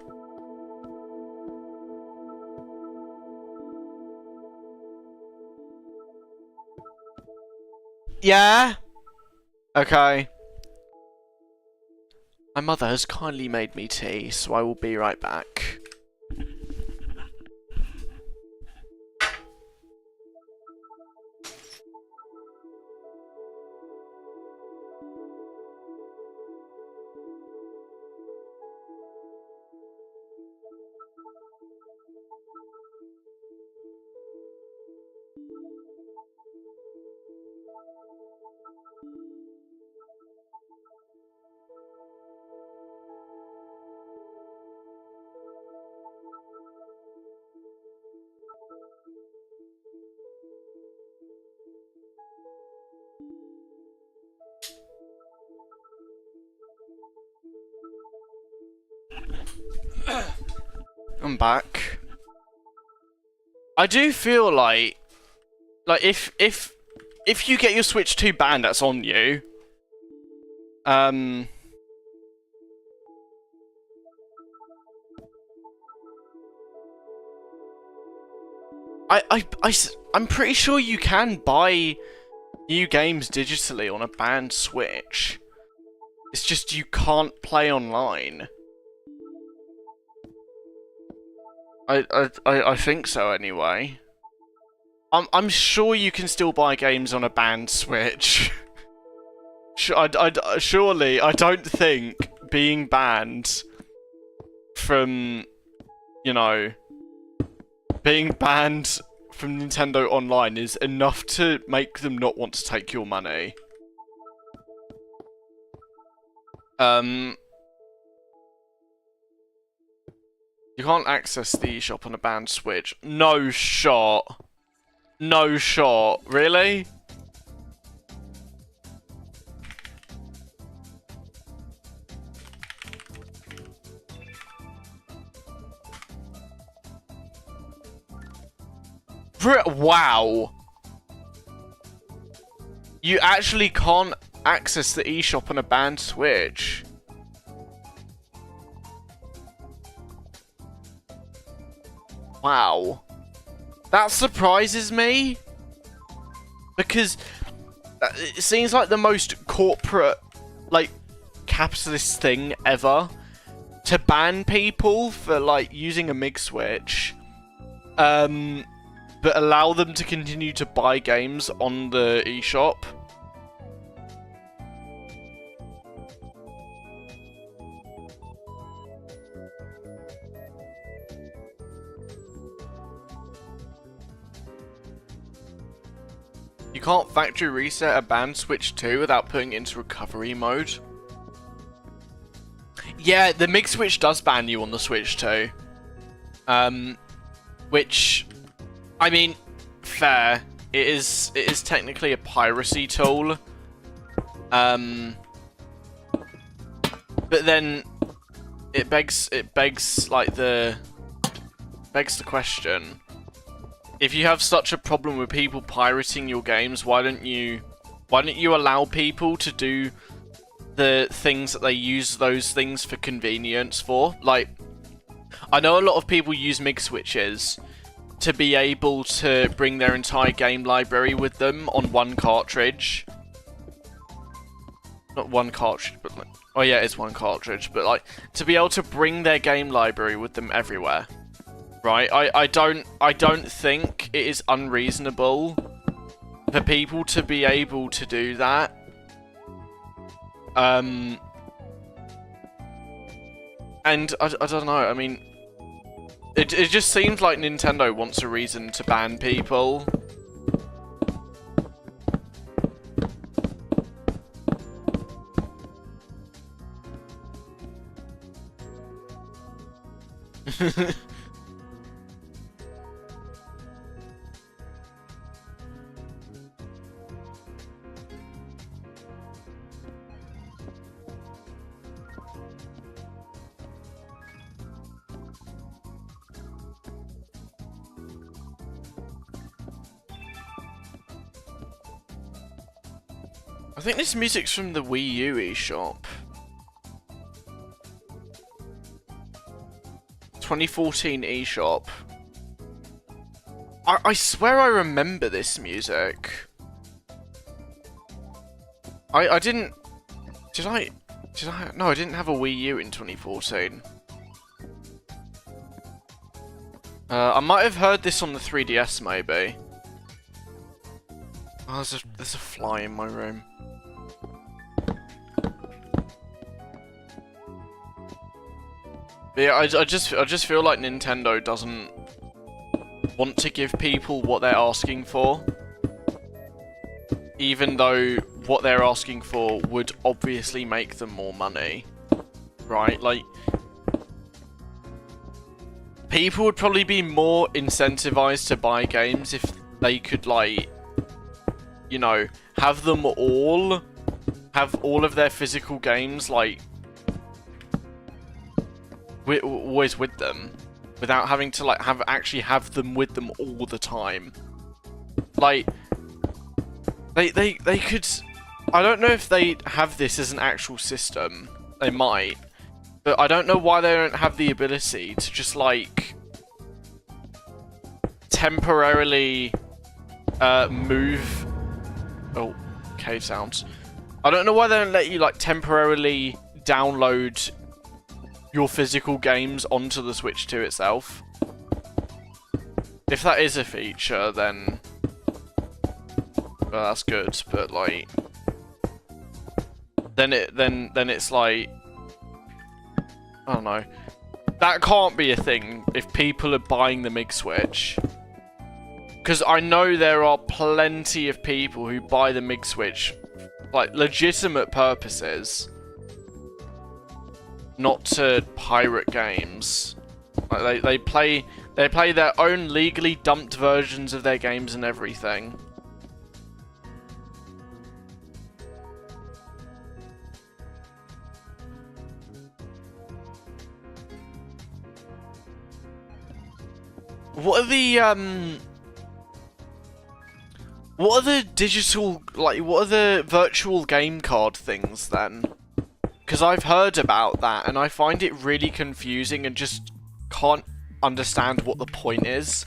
Yeah. Okay. My mother has kindly made me tea, so I will be right back. I'm back. I do feel like if you get your Switch 2 banned, that's on you. I'm pretty sure you can buy new games digitally on a banned Switch. It's just you can't play online. I think so anyway. I'm sure you can still buy games on a banned Switch. Surely, I don't think being banned from, you know, being banned from Nintendo Online is enough to make them not want to take your money. You can't access the eShop on a banned Switch. No shot. No shot. Really? Wow. You actually can't access the eShop on a banned Switch. Wow. That surprises me. Because it seems like the most corporate, like, capitalist thing ever. To ban people for, like, using a MIG switch. But allow them to continue to buy games on the eShop. You can't factory reset a banned Switch 2 without putting it into recovery mode. Yeah, the MIG switch does ban you on the Switch 2. Which, I mean, fair. It is technically a piracy tool. But then it begs the question. If you have such a problem with people pirating your games, why don't you allow people to do the things that they use those things for convenience for? Like, I know a lot of people use MIG switches to be able to bring their entire game library with them on one cartridge. Not one cartridge, but like, oh yeah, it's one cartridge, but like, to be able to bring their game library with them everywhere. Right? I don't think it is unreasonable for people to be able to do that. And I don't know, I mean, it just seems like Nintendo wants a reason to ban people. I think this music's from the Wii U eShop. 2014 eShop. I swear I remember this music. I didn't... Did I... No, I didn't have a Wii U in 2014. I might have heard this on the 3DS, maybe. Oh, there's a fly in my room. But yeah, I just feel like Nintendo doesn't want to give people what they're asking for. Even though what they're asking for would obviously make them more money. Right? Like, people would probably be more incentivized to buy games if they could, like, you know, have all of their physical games, like, always with them, without having to, like, actually have them with them all the time. Like, they could... I don't know if they have this as an actual system. They might. But I don't know why they don't have the ability to just, like, temporarily move... Oh, cave sounds. I don't know why they don't let you, like, temporarily download your physical games onto the Switch 2 itself. If that is a feature, then... well, that's good, but, like... Then it's like... I don't know. That can't be a thing if people are buying the MIG switch. Because I know there are plenty of people who buy the MIG switch, like, legitimate purposes. Not to pirate games. Like, they play their own legally dumped versions of their games and everything. What are the digital, like, what are the virtual game card things then? Because I've heard about that and I find it really confusing and just can't understand what the point is.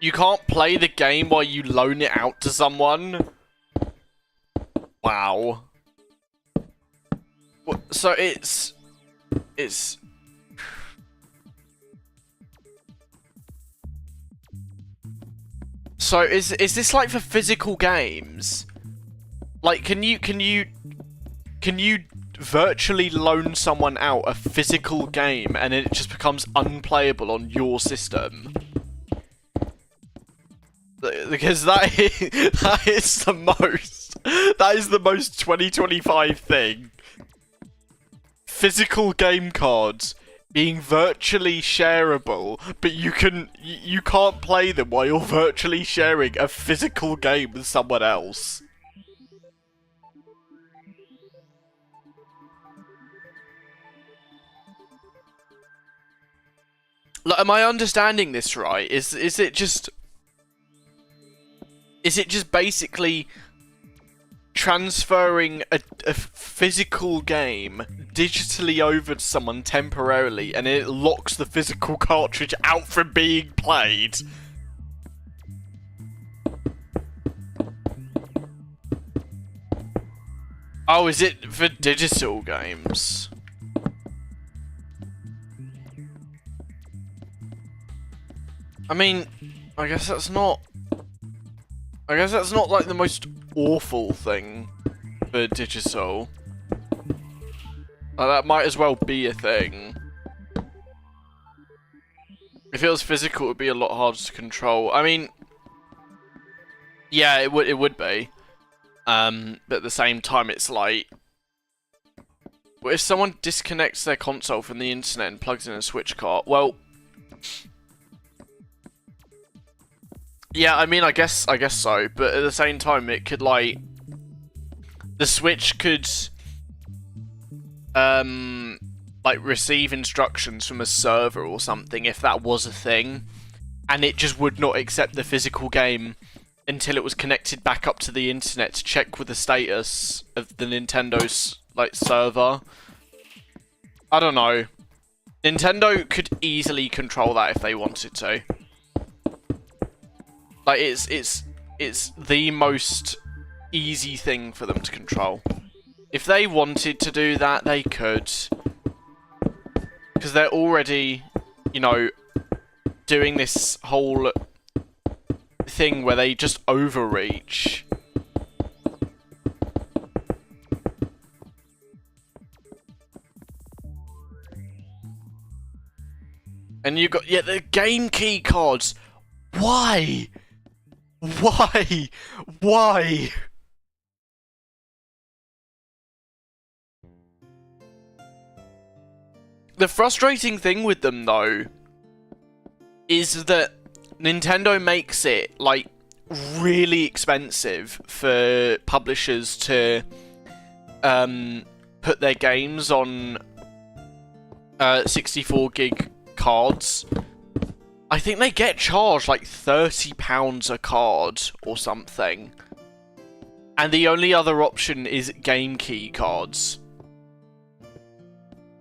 You can't play the game while you loan it out to someone? Wow. So it's... So is this like for physical games? Like, can you virtually loan someone out a physical game and it just becomes unplayable on your system? Because that is the most 2025 thing. Physical game cards being virtually shareable, but you can't play them while you're virtually sharing a physical game with someone else. Like, am I understanding this right? Is it just basically transferring a physical game digitally over to someone temporarily, and it locks the physical cartridge out from being played? Oh, is it for digital games? I mean, I guess that's not like the most awful thing for digital. Like, that might as well be a thing. If it was physical, it would be a lot harder to control. I mean, yeah, it would be. But at the same time, it's like, well, if someone disconnects their console from the internet and plugs in a Switch cart, well, yeah, I mean, I guess so, but at the same time, it could, like, the Switch could, like, receive instructions from a server or something, if that was a thing, and it just would not accept the physical game until it was connected back up to the internet to check with the status of the Nintendo's, like, server. I don't know. Nintendo could easily control that if they wanted to. Like, it's the most easy thing for them to control. If they wanted to do that, they could. Because they're already, you know, doing this whole thing where they just overreach. And you got, yeah, the game key cards. Why? Why? Why? The frustrating thing with them, though, is that Nintendo makes it, like, really expensive for publishers to put their games on 64 gig cards. I think they get charged like £30 a card or something. And the only other option is game key cards.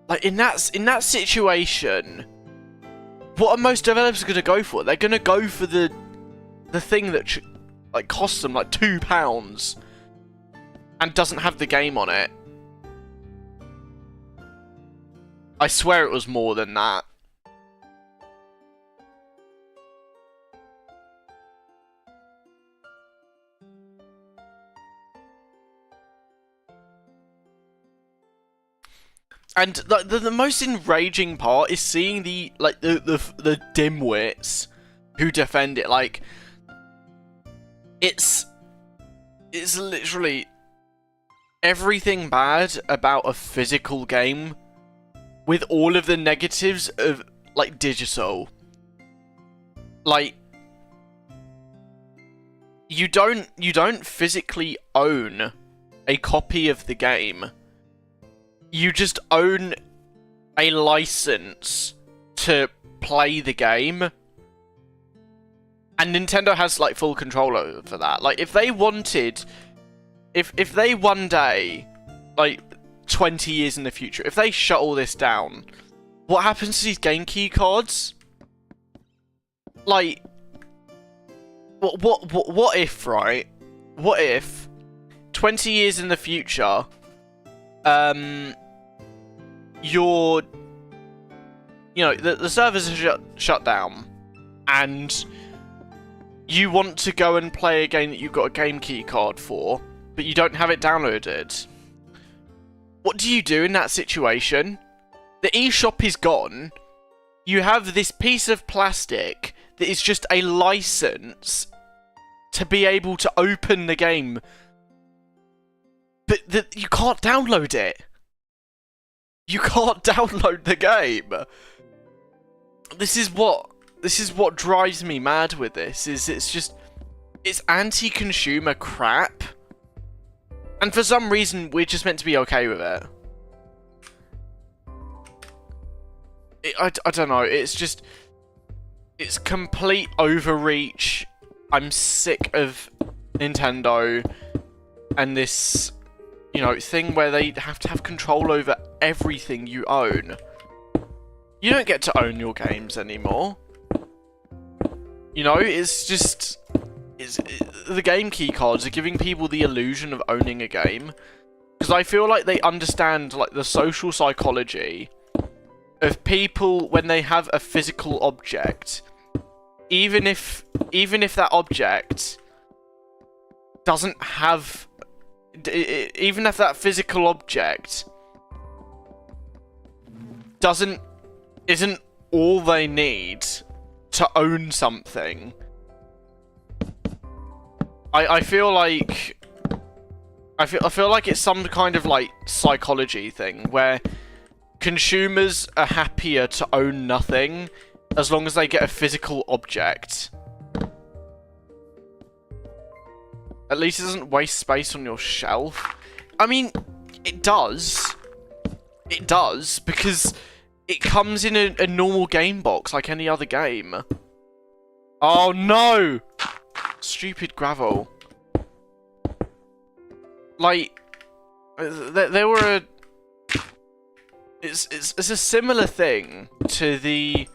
Like, in that situation, what are most developers going to go for? They're going to go for the thing that like costs them like £2 and doesn't have the game on it. I swear it was more than that. And the most enraging part is seeing the dimwits who defend it. Like, it's literally, everything bad about a physical game with all of the negatives of, like, digital. Like, you don't physically own a copy of the game. You just own a license to play the game. And Nintendo has, like, full control over that. Like, if they wanted... If they one day, like, 20 years in the future, if they shut all this down, what happens to these game key cards? Like... What if, right? What if 20 years in the future, you're, you know, the servers are shut down, and you want to go and play a game that you've got a game key card for, but you don't have it downloaded. What do you do in that situation? The eShop is gone. You have this piece of plastic that is just a license to be able to open the game, but you can't download it. You can't download the game. This is what drives me mad with this. It's anti-consumer crap, and for some reason we're just meant to be okay with it. I don't know. It's complete overreach. I'm sick of Nintendo and this, you know, thing where they have to have control over everything you own. You don't get to own your games anymore. You know, the game key cards are giving people the illusion of owning a game, because I feel like they understand, like, the social psychology of people when they have a physical object. Even if that object doesn't have... Even if that physical object isn't all they need to own something, I feel like it's some kind of, like, psychology thing where consumers are happier to own nothing as long as they get a physical object. At least it doesn't waste space on your shelf. I mean, it does. It does, because it comes in a normal game box like any other game. Oh no! Stupid gravel. Like, there were a... It's a similar thing to the...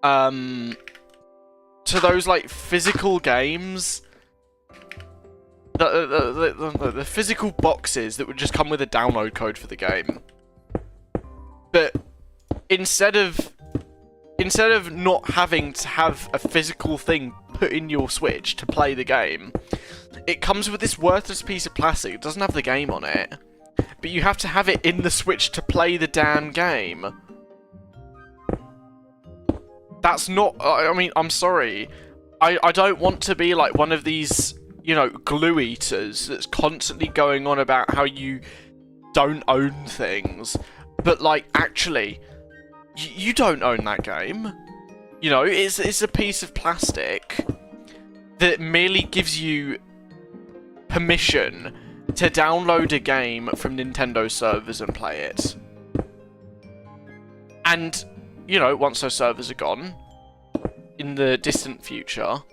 to those, like, physical games, the physical boxes that would just come with a download code for the game. But instead of not having to have a physical thing put in your Switch to play the game, it comes with this worthless piece of plastic. It doesn't have the game on it, but you have to have it in the Switch to play the damn game. That's not... I mean, I'm sorry. I don't want to be like one of these, you know, glue eaters that's constantly going on about how you don't own things. But, like, actually, you don't own that game. You know, it's a piece of plastic that merely gives you permission to download a game from Nintendo servers and play it. And... you know, once those servers are gone, in the distant future,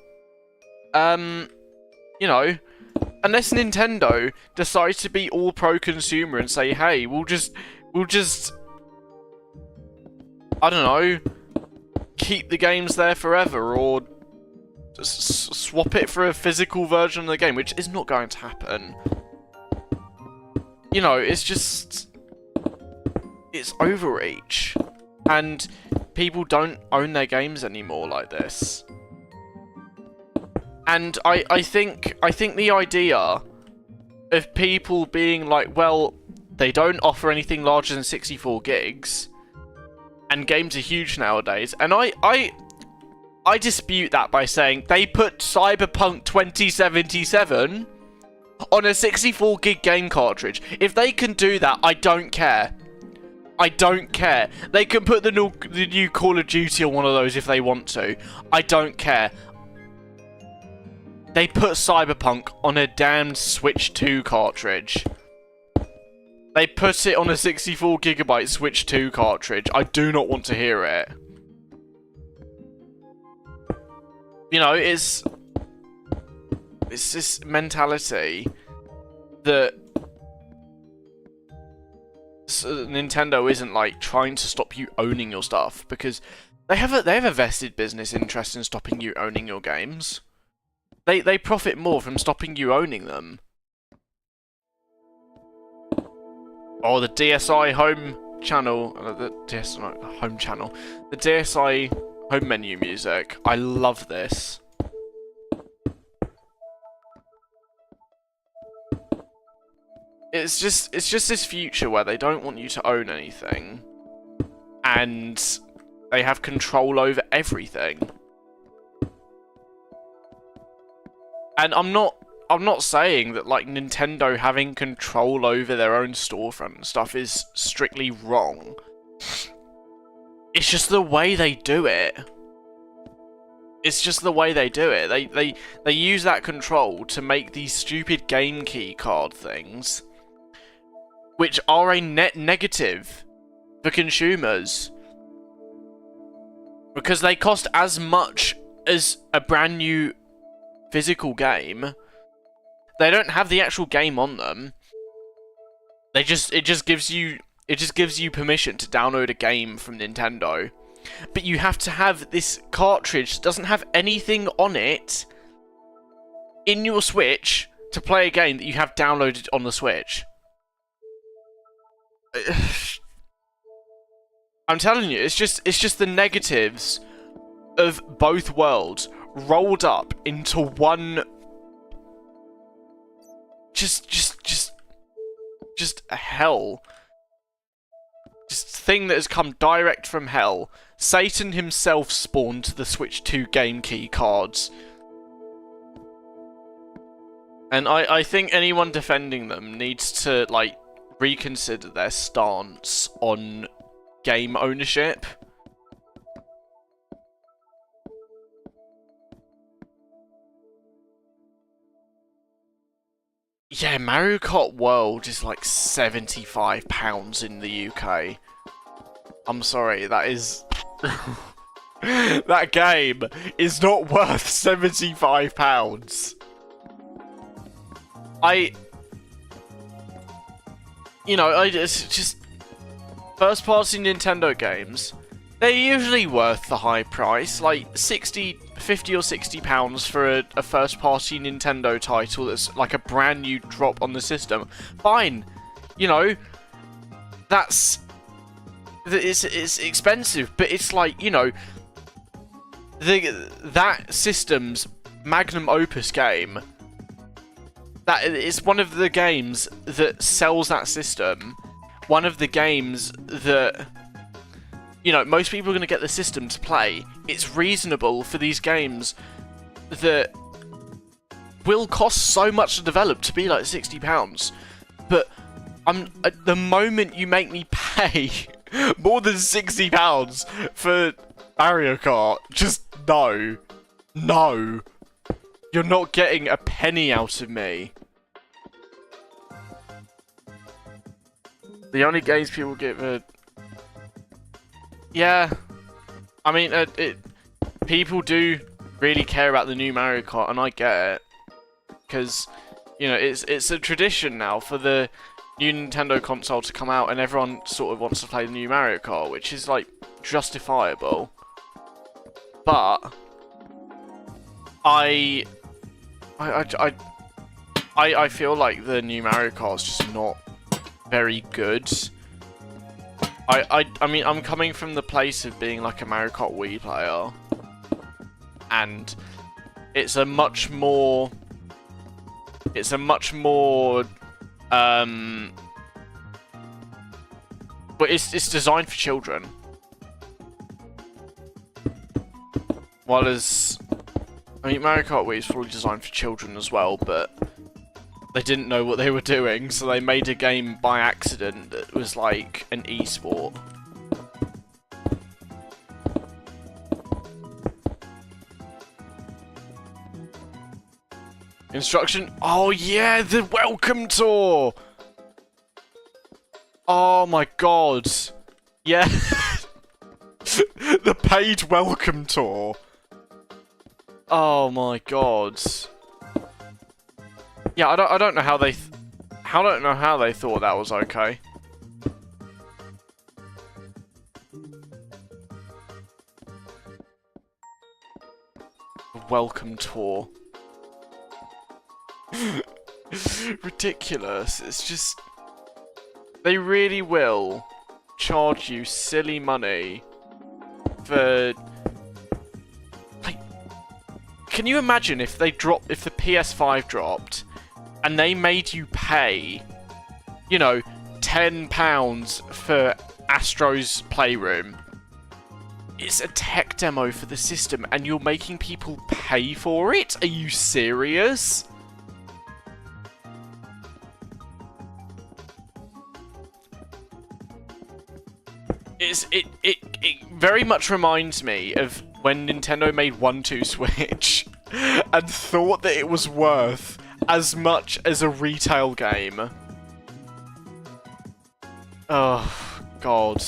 you know, unless Nintendo decides to be all pro-consumer and say, hey, we'll just, I don't know, keep the games there forever, or just swap it for a physical version of the game, which is not going to happen. You know, it's overreach. And people don't own their games anymore like this. And I think the idea of people being like, well, they don't offer anything larger than 64 gigs, and games are huge nowadays, and I dispute that by saying they put Cyberpunk 2077 on a 64 gig game cartridge. If they can do that, I don't care. I don't care. They can put the new Call of Duty on one of those if they want to. I don't care. They put Cyberpunk on a damned Switch 2 cartridge. They put it on a 64GB Switch 2 cartridge. I do not want to hear it. You know, it's this mentality that Nintendo isn't like trying to stop you owning your stuff, because they have a vested business interest in stopping you owning your games. They profit more from stopping you owning them. Oh, the DSi home channel, the DSi home channel, the DSi home menu music. I love this. It's just this future where they don't want you to own anything, and they have control over everything. And I'm not saying that like Nintendo having control over their own storefront and stuff is strictly wrong. It's just the way they do it. It's just the way they do it. They use that control to make these stupid game key card things, which are a net negative for consumers, because they cost as much as a brand new physical game. They don't have the actual game on them. It just gives you permission to download a game from Nintendo. But you have to have this cartridge that doesn't have anything on it in your Switch to play a game that you have downloaded on the Switch. I'm telling you, it's just the negatives of both worlds rolled up into one just a hell. Just thing that has come direct from hell. Satan himself spawned the Switch 2 game key cards. And I think anyone defending them needs to, like, reconsider their stance on game ownership. Yeah, Mario Kart World is like £75 in the UK. I'm sorry, that is... that game is not worth £75. It's just... First-party Nintendo games, they're usually worth the high price, like 50 or £60 for a first-party Nintendo title that's like a brand new drop on the system. Fine, you know, it's expensive, but it's like, you know, that system's magnum opus game. That is one of the games that sells that system. One of the games that, you know, most people are going to get the system to play. It's reasonable for these games that will cost so much to develop to be like £60. But at the moment you make me pay more than £60 for Mario Kart, just no. No. You're not getting a penny out of me. The only games people give are... Yeah. I mean, people do really care about the new Mario Kart, and I get it. Because, you know, it's a tradition now for the new Nintendo console to come out, and everyone sort of wants to play the new Mario Kart, which is, like, justifiable. But... I feel like the new Mario Kart is just not very good. I mean, I'm coming from the place of being like a Mario Kart Wii player, and it's a much more but it's designed for children. While as I mean, Mario Kart Wii is probably designed for children as well, but they didn't know what they were doing, so they made a game by accident that was like an esport. Instruction. Oh yeah, the welcome tour. Oh my god. Yeah. The paid welcome tour. Oh my god. Yeah, I don't know how they thought that was okay. Welcome tour. Ridiculous. It's just... They really will charge you silly money for... Like... Can you imagine if they if the PS5 dropped and they made you pay, you know, £10 for Astro's Playroom? It's a tech demo for the system and you're making people pay for it? Are you serious? It very much reminds me of when Nintendo made 1-2 Switch and thought that it was worth as much as a retail game. Oh, God.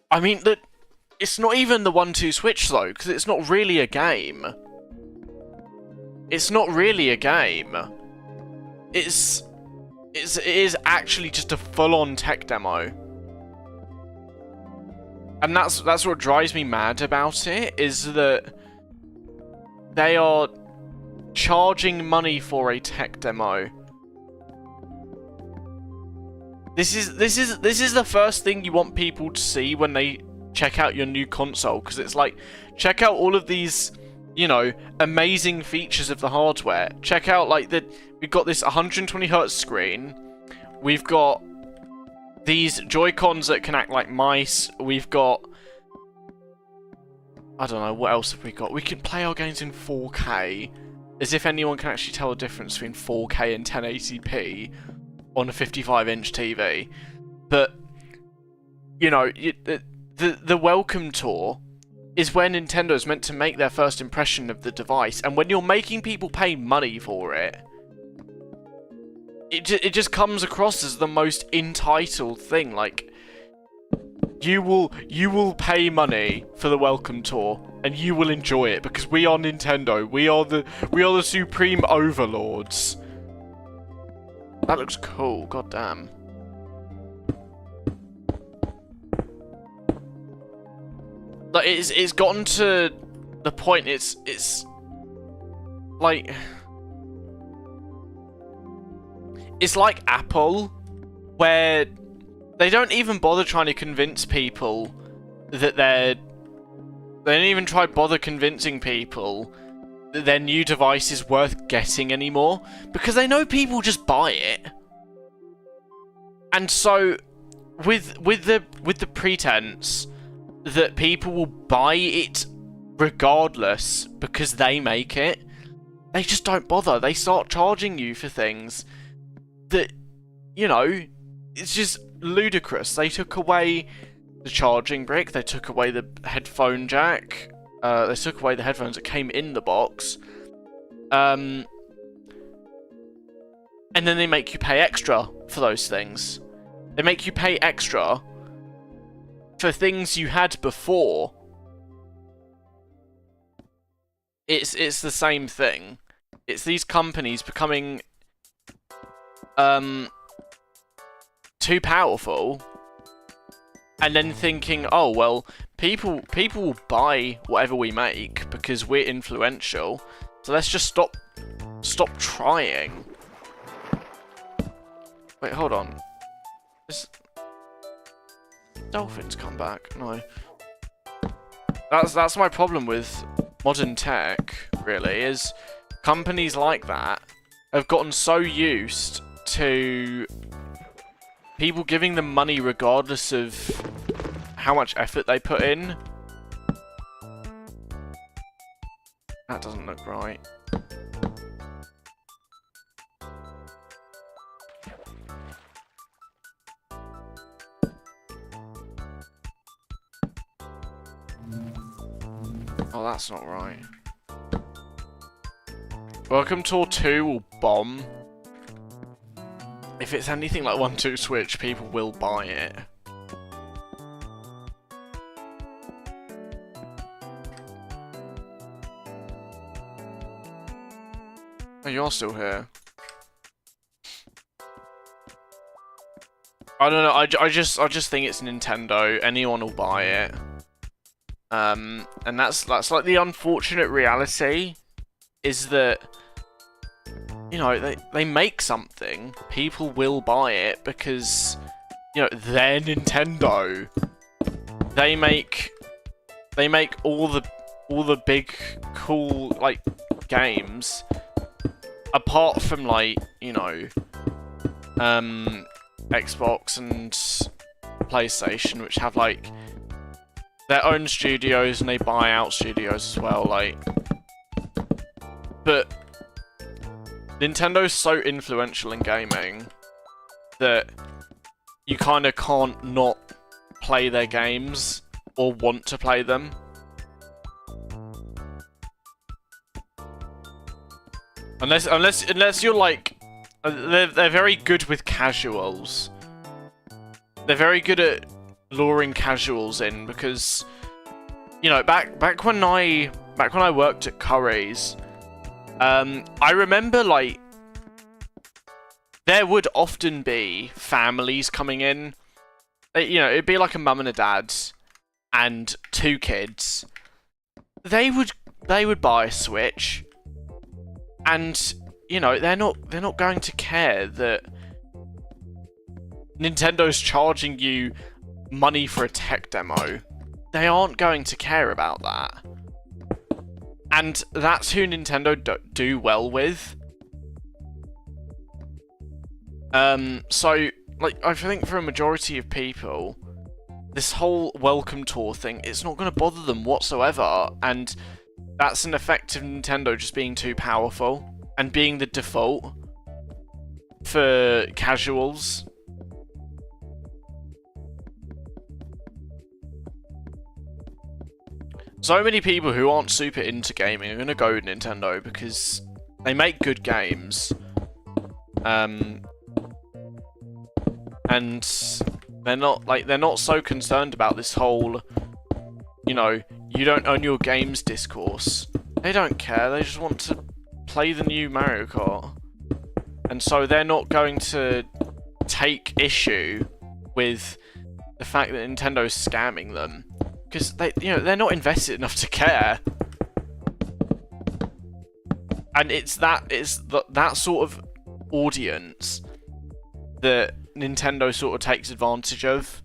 I mean, it's not even the 1-2 Switch, though, because it's not really a game. It's not really a game. It is actually just a full-on tech demo. And that's what drives me mad about it, is that they are charging money for a tech demo. This is the first thing you want people to see when they check out your new console, because it's like, check out all of these, you know, amazing features of the hardware. Check out, like, we've got this 120Hz screen. We've got these Joy-Cons that can act like mice. We've got... I don't know, what else have we got? We can play our games in 4K. As if anyone can actually tell the difference between 4K and 1080p on a 55-inch TV. But, you know, the welcome tour is where Nintendo's meant to make their first impression of the device. And when you're making people pay money for it, it just comes across as the most entitled thing. Like, you will pay money for the welcome tour and you will enjoy it because we are Nintendo. We are the supreme overlords. That looks cool. God damn. Like, it's gotten to the point. It's like, it's like Apple, where they don't even bother trying to convince people that they don't even bother convincing people that their new device is worth getting anymore, because they know people just buy it. And so, with the pretense that people will buy it regardless because they make it, they just don't bother. They start charging you for things that, you know, it's just ludicrous. They took away the charging brick, they took away the headphone jack, they took away the headphones that came in the box, and then they make you pay extra for those things. They make you pay extra for things you had before. It's the same thing. It's these companies becoming too powerful, and then thinking, oh well, people will buy whatever we make because we're influential, so let's just stop trying. Wait, hold on. Dolphins come back? No. That's my problem with modern tech, really, is companies like that have gotten so used to people giving them money regardless of how much effort they put in. That doesn't look right. Oh, that's not right. Welcome Tour 2 will bomb. If it's anything like 1-2 Switch, people will buy it. Oh, you're still here. I don't know, I just think it's Nintendo. Anyone will buy it. And that's like the unfortunate reality, is that, you know, they make something, people will buy it because, you know, they're Nintendo. They make all the big cool like games, apart from like, you know, Xbox and PlayStation, which have like their own studios and they buy out studios as well, like. But Nintendo's so influential in gaming that you kind of can't not play their games or want to play them. Unless you're like, they're very good with casuals. They're very good at luring casuals in because, you know, back when I worked at Curry's, I remember, like, there would often be families coming in. You know, it'd be like a mum and a dad and 2 kids. They would buy a Switch, and, you know, they're not going to care that Nintendo's charging you money for a tech demo. They aren't going to care about that. And that's who Nintendo do well with. So, like, I think for a majority of people, this whole welcome tour thing, it's not going to bother them whatsoever. And that's an effect of Nintendo just being too powerful and being the default for casuals. So many people who aren't super into gaming are going to go with Nintendo because they make good games. And they're not so concerned about this whole, you know, you don't own your games discourse. They don't care, they just want to play the new Mario Kart. And so they're not going to take issue with the fact that Nintendo's scamming them. Because they're not invested enough to care, and it's that sort of audience that Nintendo sort of takes advantage of.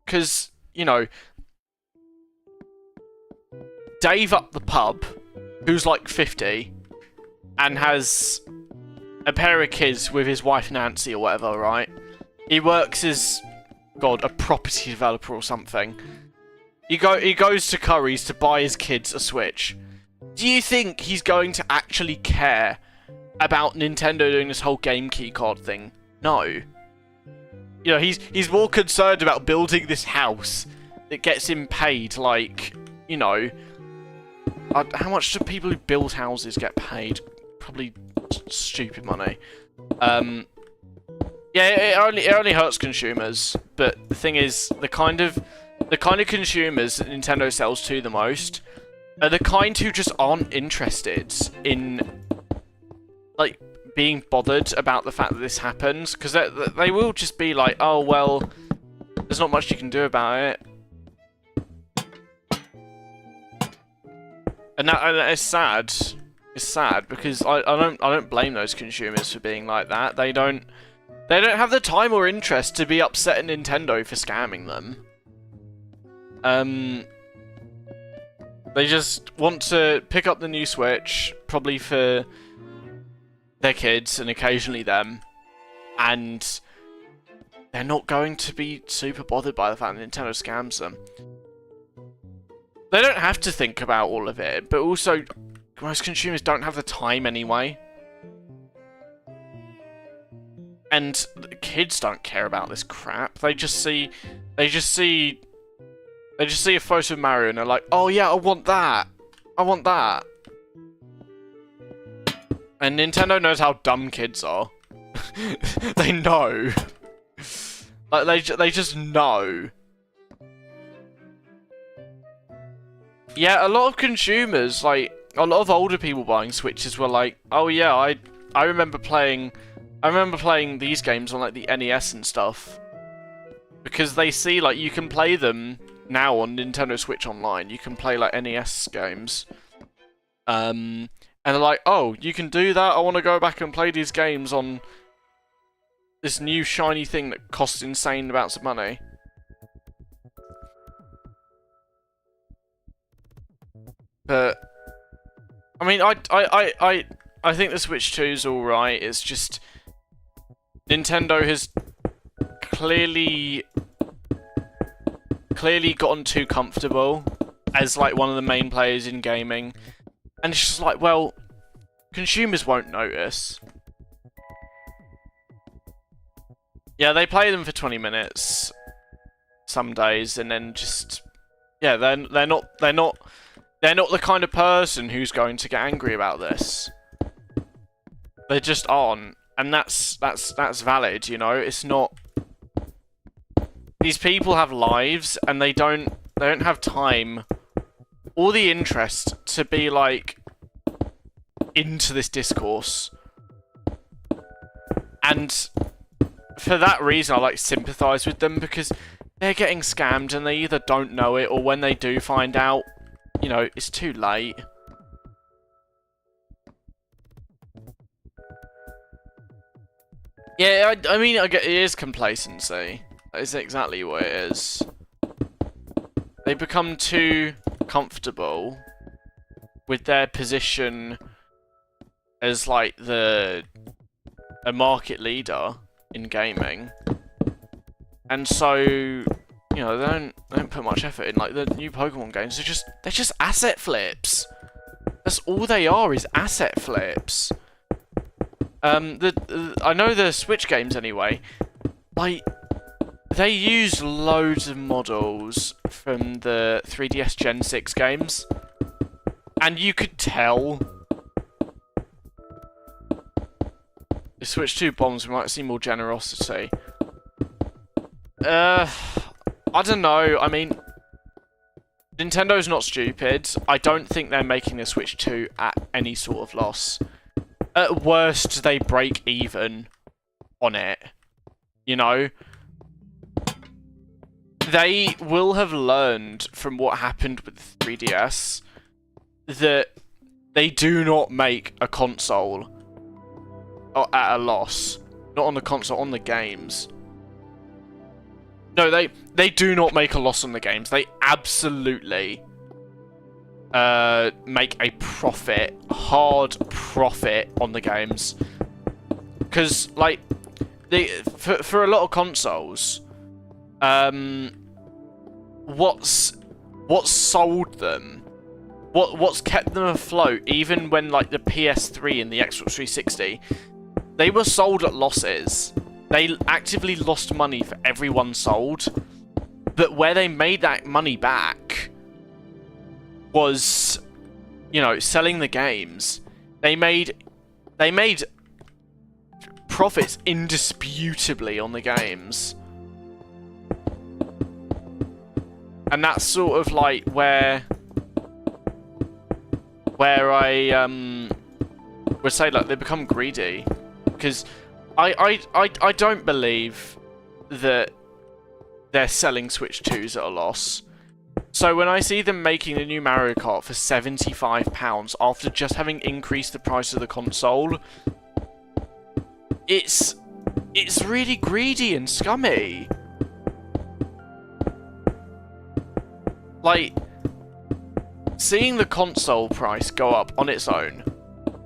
Because, you know, Dave up the pub, who's like 50, and has a pair of kids with his wife Nancy or whatever, right? He works as, God, a property developer or something. He goes to Curry's to buy his kids a Switch. Do you think he's going to actually care about Nintendo doing this whole game keycard thing? No. You know, he's more concerned about building this house that gets him paid, like, you know, how much do people who build houses get paid? Probably stupid money. Yeah, it only hurts consumers, but the thing is, the kind of consumers that Nintendo sells to the most are the kind who just aren't interested in, like, being bothered about the fact that this happens, because they will just be like, oh, well, there's not much you can do about it. And that is sad. It's sad, because I don't blame those consumers for being like that. They don't have the time or interest to be upset at Nintendo for scamming them. They just want to pick up the new Switch, probably for their kids and occasionally them, and they're not going to be super bothered by the fact that Nintendo scams them. They don't have to think about all of it, but also most consumers don't have the time anyway. And kids don't care about this crap. They just see a photo of Mario and they're like, "Oh yeah, I want that. I want that." And Nintendo knows how dumb kids are. They know. Like they just know. Yeah, a lot of consumers, like a lot of older people buying Switches were like, "Oh yeah, I remember playing these games on like the NES and stuff." Because they see like you can play them now on Nintendo Switch Online. You can play like NES games. And they're like, "Oh, you can do that? I want to go back and play these games on this new shiny thing that costs insane amounts of money." But I mean, I think the Switch 2 is all right. It's just Nintendo has clearly gotten too comfortable as like one of the main players in gaming, and it's just like, well, consumers won't notice. Yeah, they play them for 20 minutes some days, and then just yeah, they're not the kind of person who's going to get angry about this. They just aren't, and that's valid, you know. It's not. These people have lives, and they don't have time or the interest to be like into this discourse. And for that reason, I like sympathise with them, because they're getting scammed and they either don't know it, or when they do find out, you know, it's too late. Yeah, I mean, I get it is complacency. That is exactly what it is. They become too comfortable with their position as like a market leader in gaming, and so you know they don't put much effort in. Like the new Pokemon games, they're just asset flips. That's all they are, is asset flips. I know the Switch games anyway. Like they use loads of models from the 3DS Gen 6 games, and you could tell. The Switch 2 bombs, we might see more generosity. I don't know. I mean, Nintendo's not stupid. I don't think they're making the Switch 2 at any sort of loss. At worst, they break even on it. You know? They will have learned from what happened with the 3DS that they do not make a console at a loss. Not on the console, on the games. No, they do not make a loss on the games. They absolutely make a profit, hard profit on the games. Because, like, for a lot of consoles, what's sold them, what's kept them afloat, even when like the PS3 and the Xbox 360, they were sold at losses. They actively lost money for everyone sold, but where they made that money back was, you know, selling the games. They made profits indisputably on the games. And that's sort of like where I would say like they become greedy, because I don't believe that they're selling Switch 2s at a loss. So when I see them making the new Mario Kart for £75 after just having increased the price of the console, it's really greedy and scummy. Like, seeing the console price go up on its own,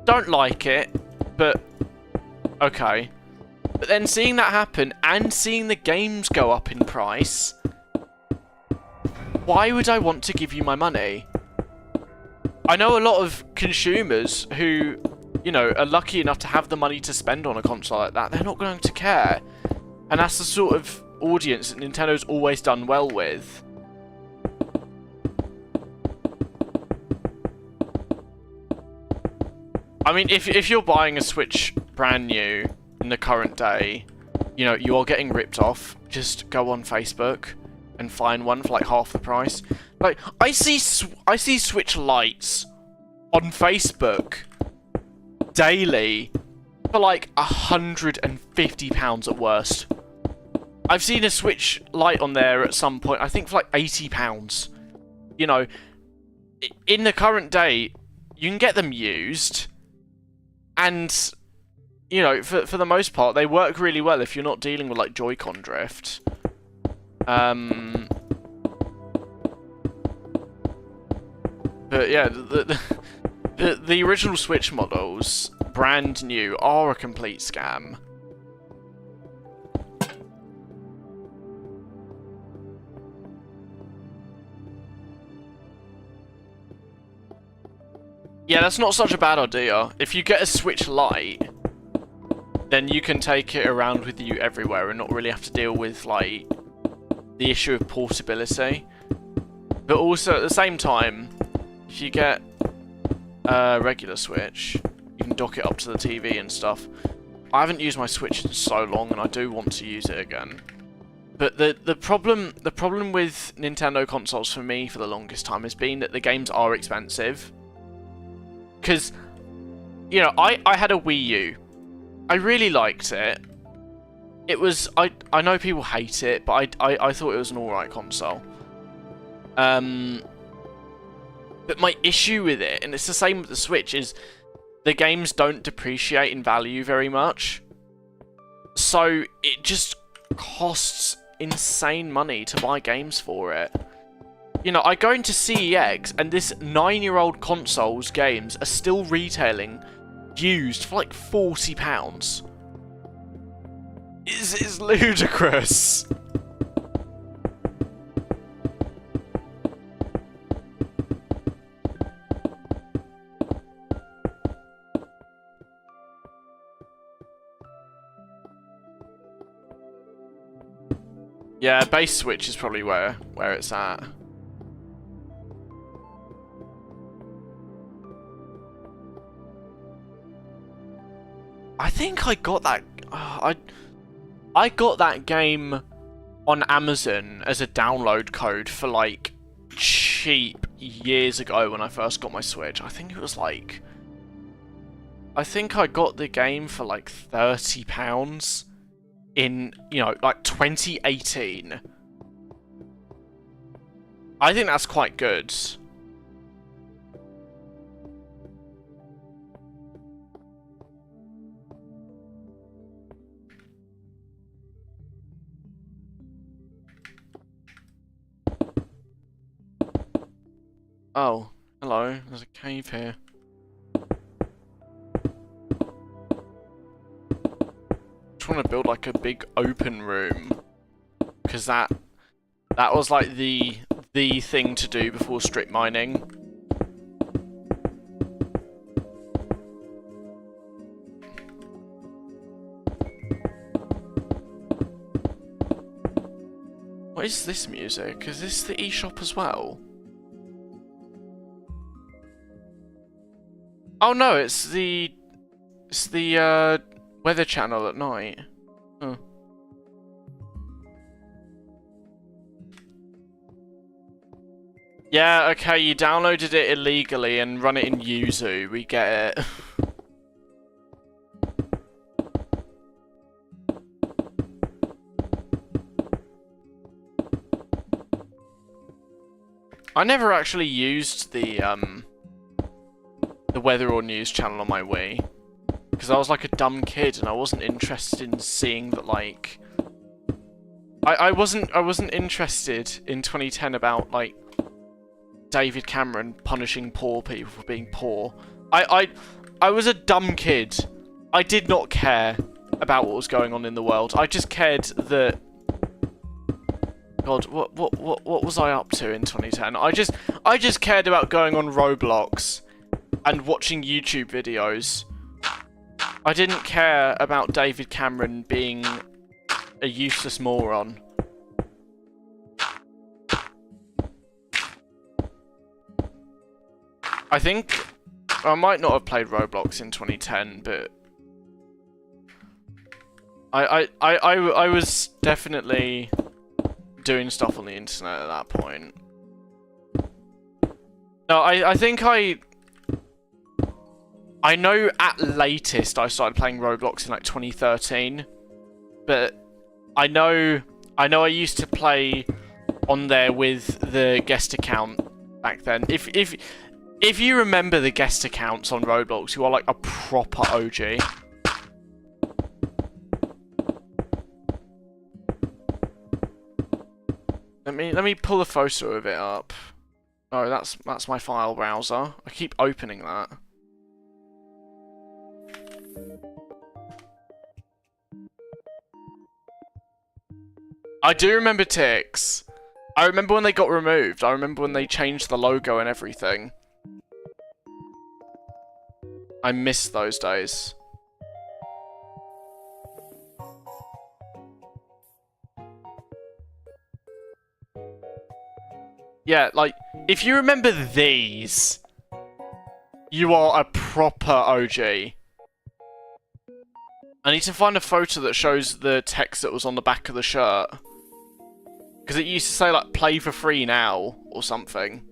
don't like it, but okay. But then seeing that happen and seeing the games go up in price, why would I want to give you my money? I know a lot of consumers who, you know, are lucky enough to have the money to spend on a console like that. They're not going to care. And that's the sort of audience that Nintendo's always done well with. I mean, if you're buying a Switch brand new in the current day, you know, you are getting ripped off. Just go on Facebook and find one for like half the price. Like, I see Switch Lites on Facebook daily for like £150 at worst. I've seen a Switch Lite on there at some point, I think for like £80. You know, in the current day, you can get them used, and, you know, for the most part, they work really well if you're not dealing with like Joy-Con drift. But yeah, the original Switch models, brand new, are a complete scam. Yeah, that's not such a bad idea. If you get a Switch Lite, then you can take it around with you everywhere and not really have to deal with, like, the issue of portability. But also, at the same time, if you get a regular Switch, you can dock it up to the TV and stuff. I haven't used my Switch in so long, and I do want to use it again. But the problem with Nintendo consoles for me for the longest time has been that the games are expensive. Because, you know, I had a Wii U. I really liked it. It was, I know people hate it, but I thought it was an alright console. But my issue with it, and it's the same with the Switch, is the games don't depreciate in value very much. So it just costs insane money to buy games for it. You know, I go into CEX, and this 9-year-old console's games are still retailing used for like £40. It's ludicrous. Yeah, base Switch is probably where it's at. I think I got that. I got that game on Amazon as a download code for like cheap years ago when I first got my Switch. I think it was like, I think I got the game for like £30 in, you know, like 2018. I think that's quite good. Oh, hello. There's a cave here. Just want to build like a big open room, because that was like the thing to do before strip mining. What is this music? Is this the eShop as well? Oh no, it's the Weather Channel at night. Huh. Yeah, okay, you downloaded it illegally and run it in Yuzu. We get it. I never actually used the weather or news channel on my Wii, because I was like a dumb kid and I wasn't interested in seeing that, like, I wasn't interested in 2010 about like David Cameron punishing poor people for being poor. I was a dumb kid. I did not care. about what was going on in the world. I just cared that... God, what was I up to in 2010? I just cared about going on Roblox and watching YouTube videos. I didn't care about David Cameron being a useless moron. I think I might not have played Roblox in 2010, but I was definitely doing stuff on the internet at that point. No, I think I know at latest I started playing Roblox in like 2013, but I know I used to play on there with the guest account back then. If you remember the guest accounts on Roblox, you are like a proper OG. Let me pull a photo of it up. Oh, that's my file browser. I keep opening that. I do remember Tix. I remember when they got removed. I remember when they changed the logo and everything. I miss those days. Yeah, like, if you remember these, you are a proper OG. I need to find a photo that shows the text that was on the back of the shirt. Because it used to say, like, play for free now, or something.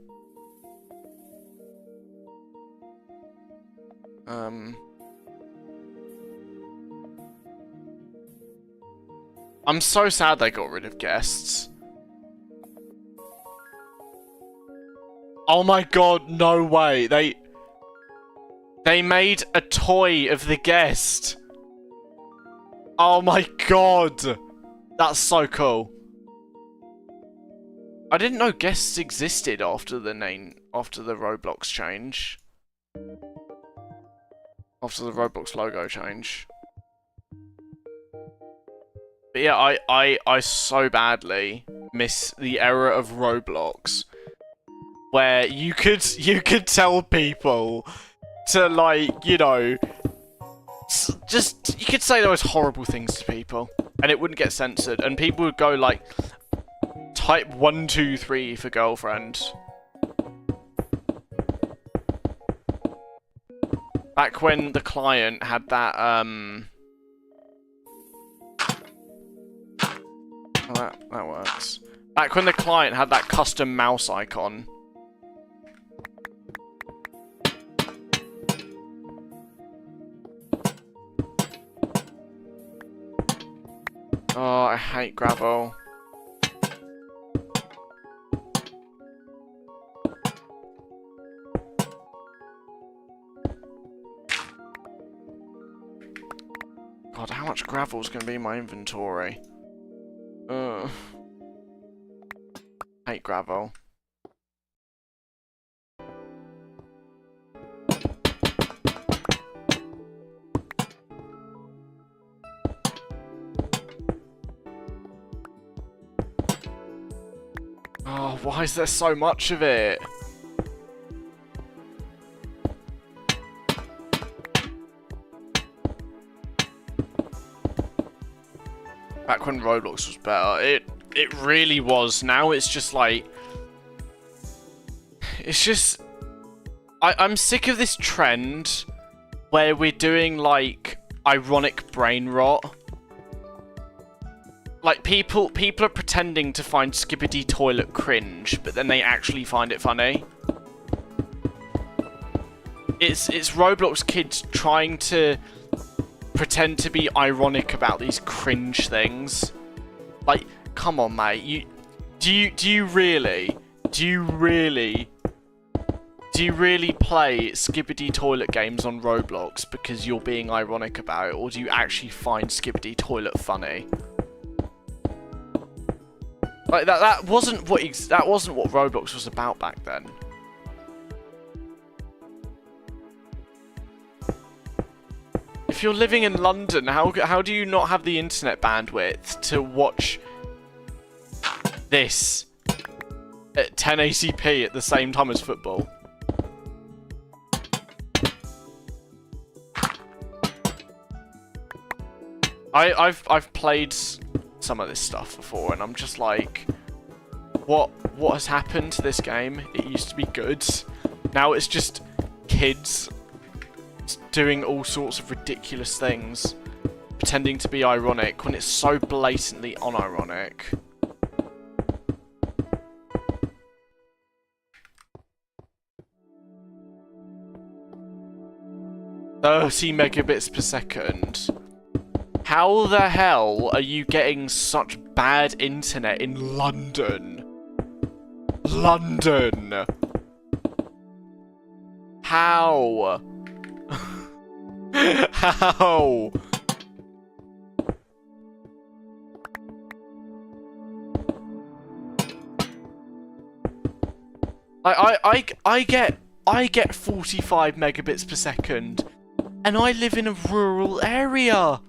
I'm so sad they got rid of guests. Oh my god, no way. They made a toy of the guest. Oh my god. That's so cool. I didn't know guests existed after the Roblox change. After the Roblox logo change. But yeah, I so badly miss the era of Roblox where you could tell people to, like, you know, you could say those horrible things to people and it wouldn't get censored, and people would go like, type 123 for girlfriend. Back when the client had that, oh, that works. Back when the client had that custom mouse icon. Oh, I hate gravel. God, how much gravel is going to be in my inventory? Hate gravel. Oh, why is there so much of it? Back when Roblox was better, it really was. Now it's just like, it's just, I'm sick of this trend where we're doing like ironic brain rot. Like people are pretending to find Skibbity Toilet cringe, but then they actually find it funny. It's Roblox kids trying to pretend to be ironic about these cringe things. Like, come on, mate. Do you really play Skibbity Toilet games on Roblox because you're being ironic about it, or do you actually find Skibbity Toilet funny? Like that wasn't what Roblox was about back then. if you're living in London, how do you not have the internet bandwidth to watch this at 1080p at the same time as football? I've played some of this stuff before, and I'm just like, what has happened to this game? It used to be good. Now it's just kids doing all sorts of ridiculous things, pretending to be ironic when it's so blatantly unironic. "30 megabits per second. How the hell are you getting such bad internet in London? London! How? How? I get 45 megabits per second, and I live in a rural area.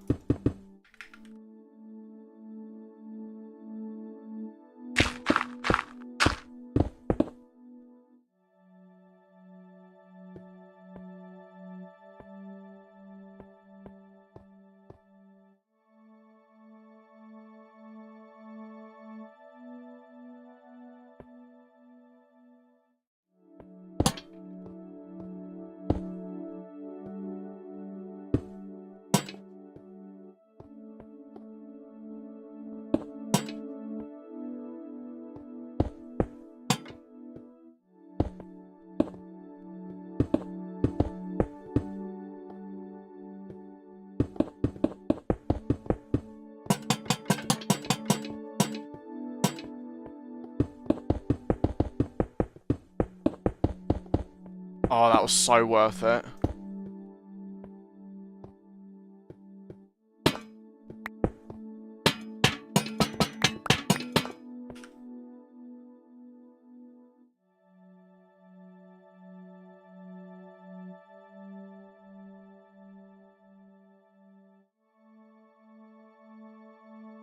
Oh, that was so worth it.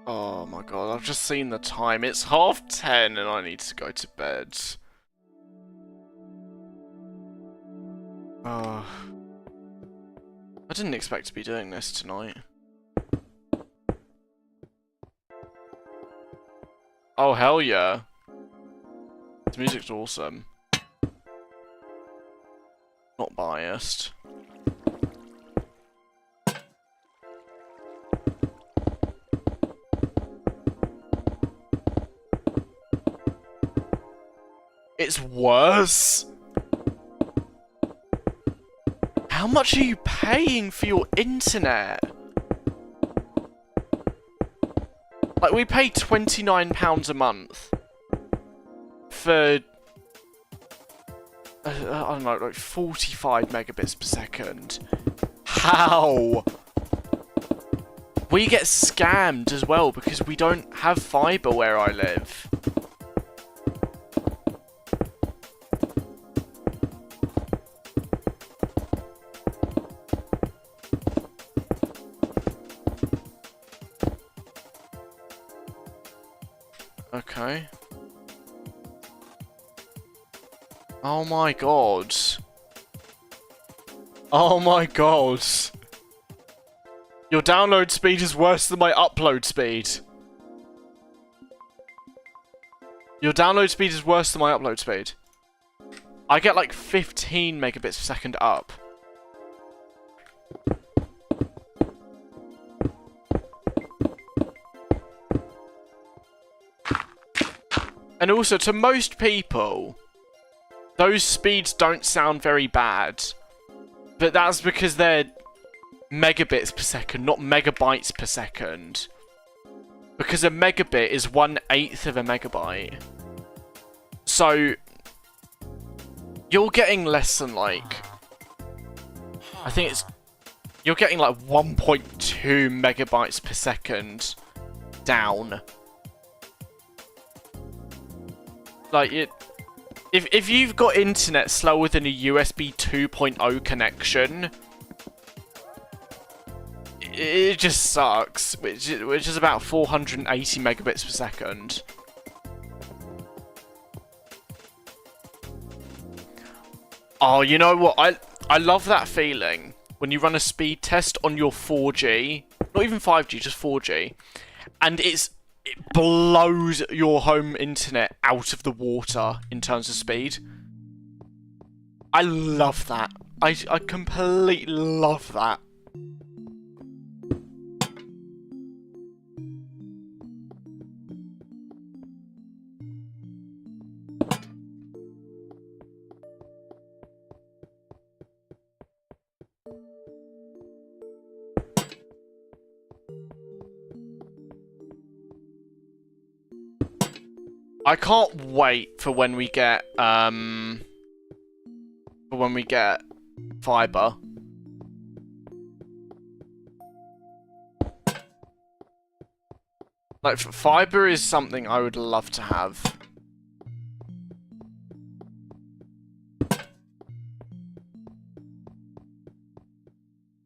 Oh my god, I've just seen the time. It's 10:30 and I need to go to bed. Oh. I didn't expect to be doing this tonight. Oh, hell yeah. This music's awesome. Not biased. It's worse? How much are you paying for your internet? Like, we pay £29 a month for, I don't know, like 45 megabits per second. How? We get scammed as well because we don't have fibre where I live. Okay. Oh my god. Oh my god. Your download speed is worse than my upload speed. Your download speed is worse than my upload speed. I get like 15 megabits per second up. And also, to most people, those speeds don't sound very bad. But that's because they're megabits per second, not megabytes per second. Because a megabit is 1/8 of a megabyte. So, you're getting less than like, I think it's, you're getting like 1.2 megabytes per second down. Like, if you've got internet slower than a USB 2.0 connection, it just sucks, which is about 480 megabits per second. Oh, you know what? I love that feeling when you run a speed test on your 4G, not even 5G, just 4G, and it blows your home internet out of the water in terms of speed. I love that. I completely love that. I can't wait for when we get fiber. Like, fiber is something I would love to have.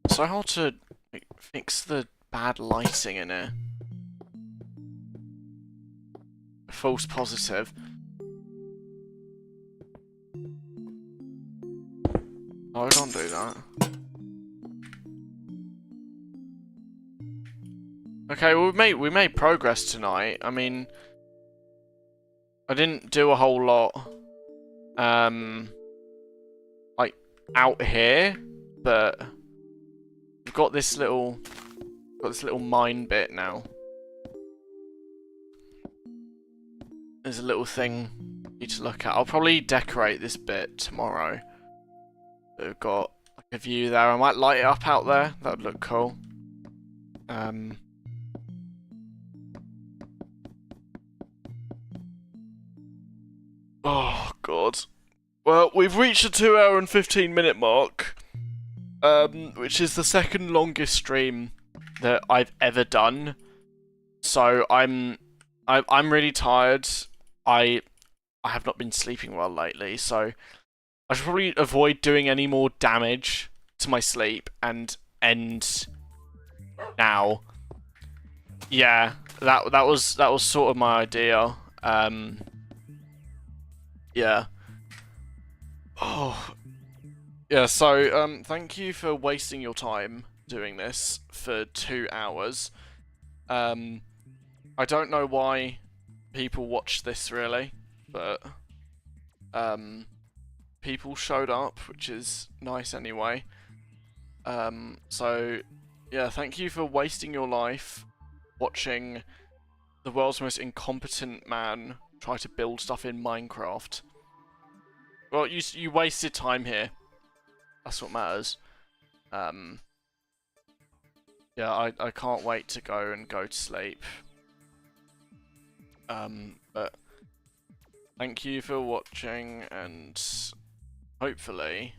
So how to fix the bad lighting in here? False positive. Oh, I can't do that. Okay, well, we made progress tonight. I mean, I didn't do a whole lot, like out here, but we've got this little mine bit now. There's a little thing for you to look at. I'll probably decorate this bit tomorrow. We've got like a view there. I might light it up out there. That would look cool. Oh god. Well, we've reached the 2 hour and 15-minute mark, which is the second longest stream that I've ever done. So I'm really tired. I have not been sleeping well lately, so I should probably avoid doing any more damage to my sleep and end now. Yeah, that was sort of my idea. Yeah. Oh. Yeah, so thank you for wasting your time doing this for 2 hours. I don't know why people watch this really, but people showed up, which is nice anyway. So yeah, thank you for wasting your life watching the world's most incompetent man try to build stuff in Minecraft. Well, you wasted time here. That's what matters. Yeah, I can't wait to go to sleep. But thank you for watching, and hopefully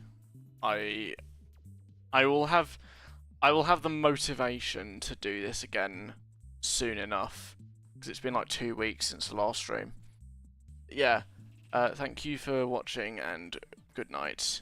I will have the motivation to do this again soon enough, because it's been like 2 weeks since the last stream. Yeah, thank you for watching, and good night.